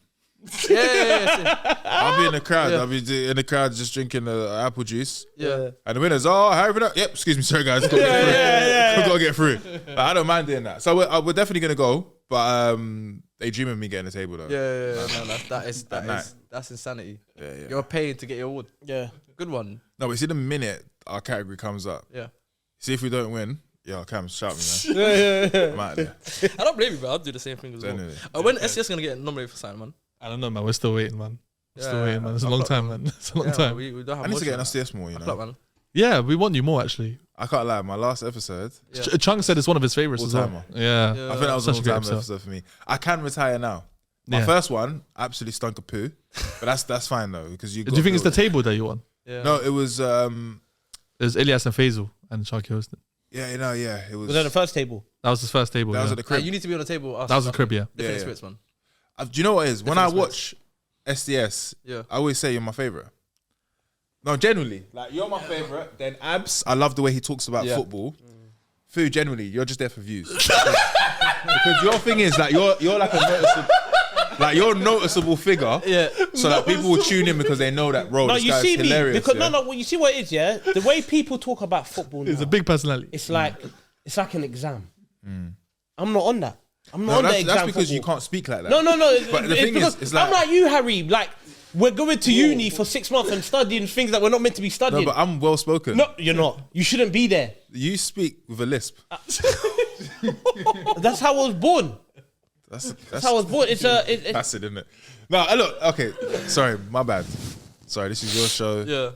Yeah. I'll be in the crowd. I'll be in the crowd just drinking apple juice. Yeah. And the winners, Harry, yep, excuse me, sorry guys, gotta get through. But I don't mind doing that. So we're definitely gonna go, but they dream of me getting a table though. No, that's insanity. Yeah. You're paying to get your award. Yeah. Good one. No, but see the minute our category comes up, see if we don't win, Cam, shout me, man. I'm out there. I don't blame you, bro. I'll do the same thing as well. When SCS gonna get nominated for sign, man? I don't know, man. We're still waiting, man. It's a long time, man. It's a long time. We don't have I need to get an much SDS more, you know. man. Yeah, we want you more, actually. I can't lie, my last episode, Chunkz said it's one of his favorites as well. all-timer. Yeah. I think that was an Such a great all-time episode for me. I can retire now. My Yeah. first one absolutely stunk of poo, but that's fine though because you. Do you think it's the table that you won? Yeah. No, it was. It was Elias and Faisal and Sharky hosted. It was. Was that the first table? That was his first table. That was yeah. at the crib. You need to be on the table. With us. That was the crib, yeah. Different Yeah. spirits, man. Do you know what it is? When I Different watch SDS, Yeah. I always say you're my favorite. No, genuinely, like you're my favorite. Then Abs, I love the way he talks about football. Fu, generally, you're just there for views because your thing is like you're like a noticeable. Like you're a noticeable figure. Yeah. So that people will tune in because they know that, bro, No, this you guy's see me hilarious. because yeah? no. Well, you see what it is, yeah. The way people talk about football, He's now, a big personality. it's like an exam. I'm not on that. I'm not No, on that exam. that's because football. you can't speak like that. No. But the thing because is, it's like, I'm like you, Harry. Like we're going to uni for 6 months and studying things that we're not meant to be no, studying. but I'm well spoken. No, you're not. You shouldn't be there. You speak with a lisp. That's how I was born. That's That's how I was born. It's that's it, isn't it? No, look, okay. Sorry, my bad. Sorry, this is your show. Yeah.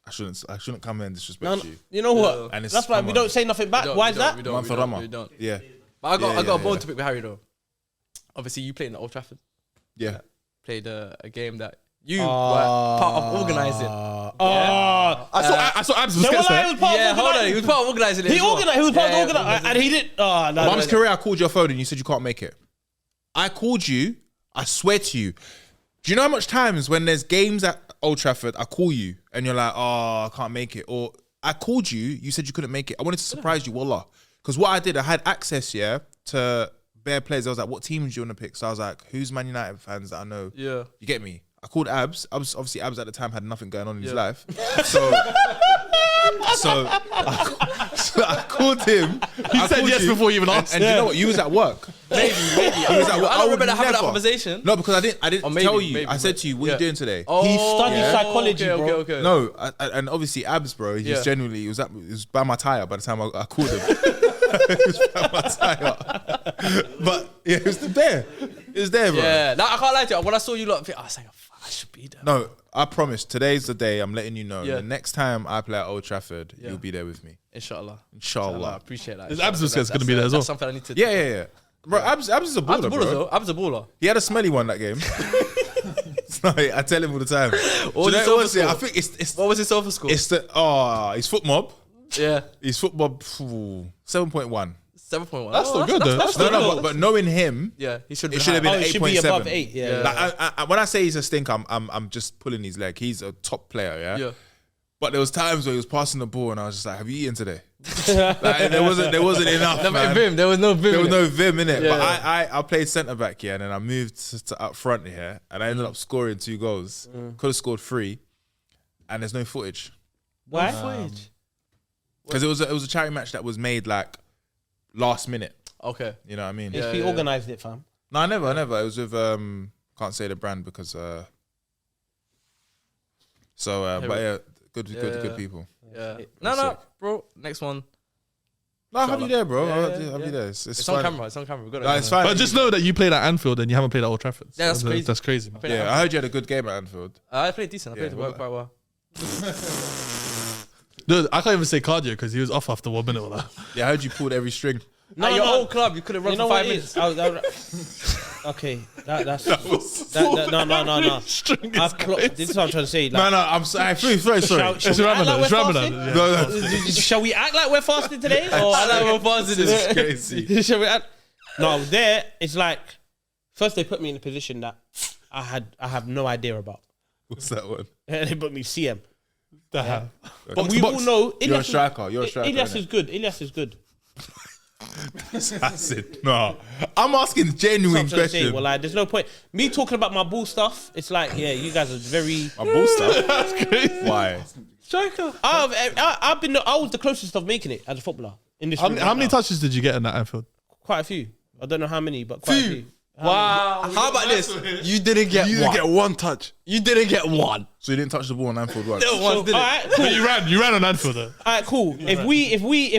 I shouldn't come in and disrespect no, you. you know what? And it's- That's why come we on. don't say nothing back. Why is that? We Man for don't. Rama. We don't. Yeah. But I got Yeah, a bone yeah. to pick with Harry though. Obviously, you played in the Old Traford. Yeah. Played a game that you were part of organising. I saw Abs was No, scared. well, he was part Yeah, of hold on. He organising. was part of organising it. He as well. organised. He was part of Yeah, organising, and he did. Oh no. Mum's career, I called your phone and you said you can't make it. I called you. I swear to you. Do you know how much times when there's games at Old Trafford, I call you and you're like, oh, I can't make it. Or I called you, you said you couldn't make it. I wanted to surprise you, wallah. Because what I did, I had access, yeah, to bare players. I was like, what teams do you want to pick? So I was like, who's Man United fans that I know? Yeah. You get me? I called Abs. Obviously, Abs at the time had nothing going on in his Yeah. life. So I called him. He said yes before you even asked. And you know what? You was at work. Maybe. You was at work. I don't would remember having that never- conversation. No, because I didn't Or maybe, tell you. maybe, I said to you, what are yeah. you doing today? Oh, He studied psychology, okay, bro. Okay. No, and obviously Abs, bro. He's Yeah. genuinely, he was by my tire by the time I called him. He was by my tire. But yeah, it was there. It was there, bro. Yeah. Now I can't lie to you. When I saw you lot, I was like, fuck, I should be there. No, I promise. Today's the day. I'm letting you know. Yeah. The next time I play at Old Trafford, Yeah. you'll be there with me. Inshallah. I Inshallah. appreciate that. His Abs was gonna be there as well. That's something I need to. Yeah. Bro, Abs is a Abs baller, a baller bro. though. Abs a baller. He had a smelly one that game. Sorry, I tell him all the time. was Do his you know what it silver was? Yeah, I score? think it's What was his self score? he's foot mob. Yeah. He's foot mob 7.1. 7.1. That's still good, though. That's No, still no, good. but knowing him, Yeah, he should. it should have been Oh, an it should be 8.7. above 8. Yeah. Like, when I say he's a stinker, I'm just pulling his leg. He's a top player, yeah. Yeah. But there was times where he was passing the ball, and I was just like, "Have you eaten today?" Like, there wasn't enough. No, man. Vim. There was no Vim. There was in no it. vim in it. Yeah. But I played centre back here, and then I moved to up front here, and I ended up scoring 2 goals. Could have scored 3, and there's no footage Why? because it was a charity match that was made like last minute. Okay. You know what I mean? Yeah. HP organised it, fam. No, I never. It was with can't say the brand because but yeah, good people. Yeah. That's No, sick. bro. Next one. No, I'll have you there, bro. Yeah, I'll yeah, have you yeah. there. It's It's fine. on camera. It's on camera. We got it. No, it's fine. But just know that you played at Anfield and you haven't played at Old Trafford. Yeah, that's crazy. That's crazy, man. Yeah, I heard you had a good game at Anfield. I played decent. I played Yeah, quite well. Dude, I can't even say cardio because he was off after 1 minute or that. Yeah, I heard you pulled every string. No, At your no. old club, you could have run You know for what 5 it minutes. is? Okay, that's was no. String I've clocked. This is what I'm trying to say. No, Like, I'm sorry. Very sorry. Shall It's we act Ramadan. like It's we're Ramadan. fasting? Yeah. No, Shall we act like we're fasting today? Or I know what fast it is. it's crazy. Shall we act? No, there it's like first they put me in a position that I have no idea about. What's that one? And they put me CM. Yeah. But we all know You're a striker. You're a striker. Ilyas innit? is good. Ilyas is good. That's it. No, I'm asking That's what genuine I'm trying to say. questions. Well, like, there's no point me talking about my ball stuff. It's like, yeah, you guys are very. My ball stuff. That's crazy. Why? Striker. I was the closest of making it as a footballer in this. How room many, right how many now. touches did you get in that Anfield? Quite a few. I don't know how many, but quite a few. Wow. How about this? You didn't get one. one touch. You didn't get one. So you didn't touch the ball on Anfield once? Little ones, didn't All it? right, cool. But you ran on Anfield though. All right, cool. If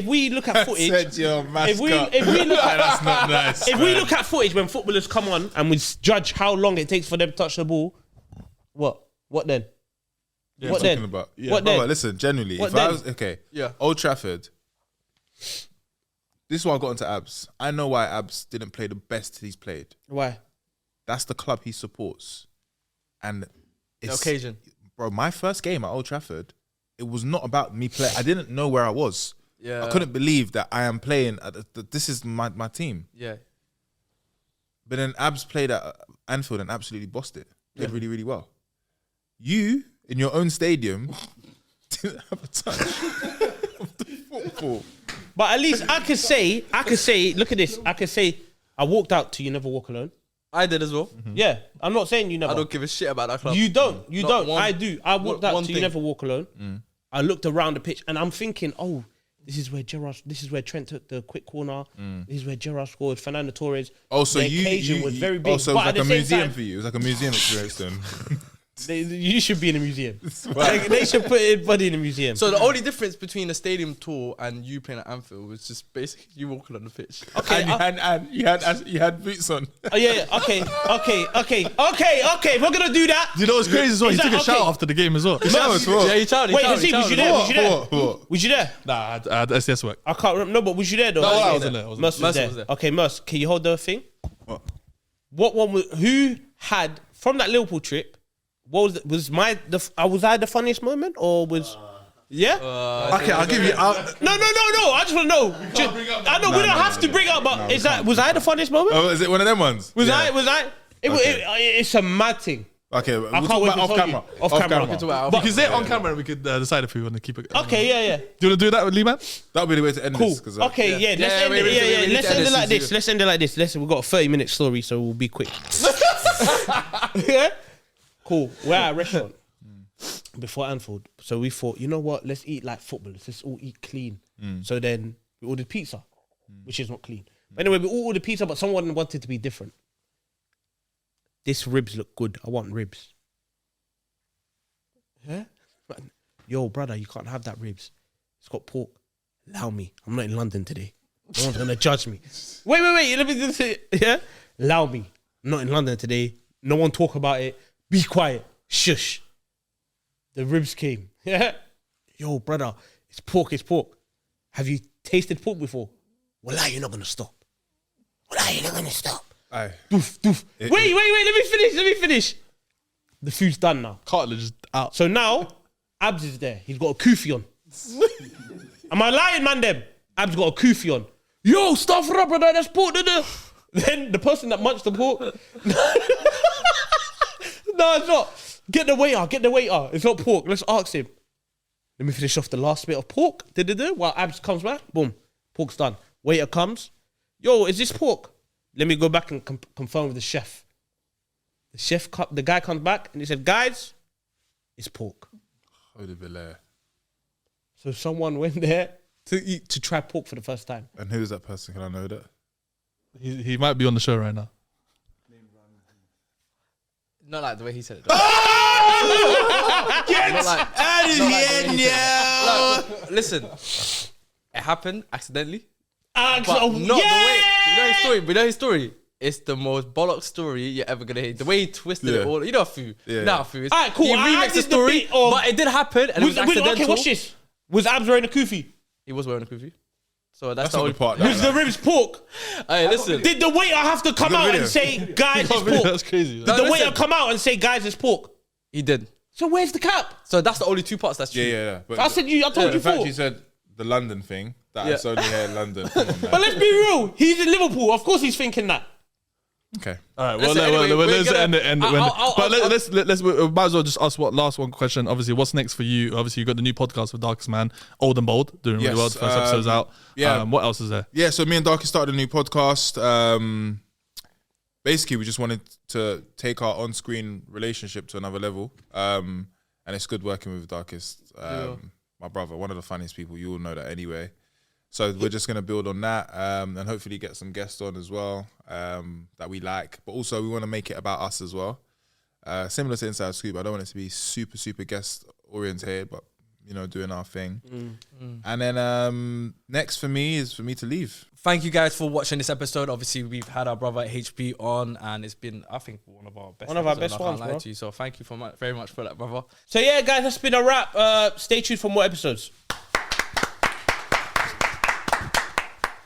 we look at footage, Said your if we mascot. look at That's not nice. if we look at footage when footballers come on and we judge how long it takes for them to touch the ball, what then? What talking then? about? What then? Brother, listen, genuinely, What if I then? was okay, Yeah. Old Trafford. This is why I got into Abs. I know why Abs didn't play the best he's played. Why? That's the club he supports, and The it's occasion. bro. My first game at Old Trafford, it was not about me playing. I didn't know where I was. Yeah. I couldn't believe that I am playing. This is my team. Yeah. But then Abs played at Anfield and absolutely bossed it. Played really, really well. You, in your own stadium, didn't have a touch of the football. But at least I could say, look at this. I could say, I walked out to You Never Walk Alone. I did as well. Yeah, I'm not saying you never. I don't give a shit about that club. You don't. You Not don't. one- I do. I walked out one to You thing. Never Walk Alone. I looked around the pitch and I'm thinking, oh, this is where Trent took the quick corner. This is where Gerrard scored. Fernando Torres. Oh, so the occasion was very big. Oh, so it but was at like a the same museum time, for you. It was like a museum experience then. you should be in a museum. They should put everybody in a museum. So the only difference between a stadium tour and you playing at Anfield was just basically you walking on the pitch. okay, And you had boots on. oh, yeah. Okay. If we're gonna do that, You know what's crazy as well? He Is took a that shout okay? after the game as well. Showers, what? Yeah, he chowed. wait, was you there? Was you there? What? Was you there? Nah, I had SDS work. I can't remember. No, but was you there though? No, I was wasn't there. there. I wasn't Mus Mus was was there. there. Okay, Mus, can you hold the thing? What? What one was? Who had from that Liverpool trip? What was was I the funniest moment or was? Yeah. Okay, I'll give you. No. I just want to know. I know we don't have to bring up, but was I the funniest moment? Oh, is it one of them ones? Was Yeah. I? It's a mad thing. Okay, we'll can't talk wait about to off tell camera. you. Off camera. We can say it on camera and we could decide if we want to keep it. Okay, yeah. Do you want to do that with Liban? That'll be the way to end Cool. this. 'Cause, Okay, yeah. Let's end it. Yeah. Let's end it like this. Let's end it like this. We've got a 30-minute story, so we'll be quick. Yeah. Cool. We're at a restaurant before Anfield, so we thought, you know what? Let's eat like footballers. Let's all eat clean. So then we ordered pizza, which is not clean. But anyway, we all ordered pizza, but someone wanted to be different. This ribs look good. I want ribs. Yeah? Yo, brother, you can't have that ribs. It's got pork. Allow me. I'm not in London today. No one's going to judge me. Wait. Let me just say, yeah? Allow me. I'm not in London today. No one talk about it. Be quiet. Shush. The ribs came. Yeah? Yo, brother, it's pork. Have you tasted pork before? Wallah, you're not going to stop. Wallah, you're not going to stop. Aye. Doof. Wait, let me finish. The food's done now. Cartilage is out. So now, Abs is there. He's got a kufi on. Am I lying, man, them? Abs got a kufi on. Yo, stuff it up, brother, that's pork, Then the person that munched the pork... No, it's not. Get the waiter. It's not pork. Let's ask him. Let me finish off the last bit of pork. While Abs comes back, boom, pork's done. Waiter comes. Yo, is this pork? Let me go back and confirm with the chef. The guy comes back and he said, guys, it's pork. So someone went there to try pork for the first time. And who is that person? Can I know that? He might be on the show right now. Not like the way he said it. Listen, it happened accidentally. But not the way. You know his story. It's the most bollock story you're ever gonna hear. The way he twisted it all. You know Fu. Yeah. You know how Fu is. Alright, cool. He I remixed the did the story, bit of- but it did happen, and it was accidental. Okay, watch this. Was Abs wearing a kufi? He was wearing a kufi. So that's That's the not only the part. Was the ribs pork? Hey, listen. Did the waiter have to come got out video? and say, guys, it's pork? That's crazy. Did the listen. waiter come out and say, guys, it's pork? He did. So where's the cap? So that's the only two parts that's true. Yeah. But I told you the fact four. you said the London thing, that Yeah. it's only here in London. Come on, But man. let's be real. He's in Liverpool. Of course he's thinking that. Okay. All right, Listen, anyway, we're let's gonna- end it. We might as well just ask last one question. Obviously, what's next for you? Obviously, you got the new podcast with Darkest Man, Old and Bold, doing really Yes, well. The first episode's out. yeah. What else is there? Yeah, so me and Darky started a new podcast. Basically, we just wanted to take our on-screen relationship to another level. And it's good working with Darkest. My brother, one of the funniest people. You all know that anyway. So we're just going to build on that and hopefully get some guests on as well that we like. But also we want to make it about us as well. Similar to Inside Scoop, I don't want it to be super, super guest oriented, but, you know, doing our thing. And then next for me is for me to leave. Thank you guys for watching this episode. Obviously, we've had our brother HP on, and it's been, I think, one of our best episodes, I can't lie bro. to you. So thank you very much for that, brother. So yeah, guys, that's been a wrap. Stay tuned for more episodes.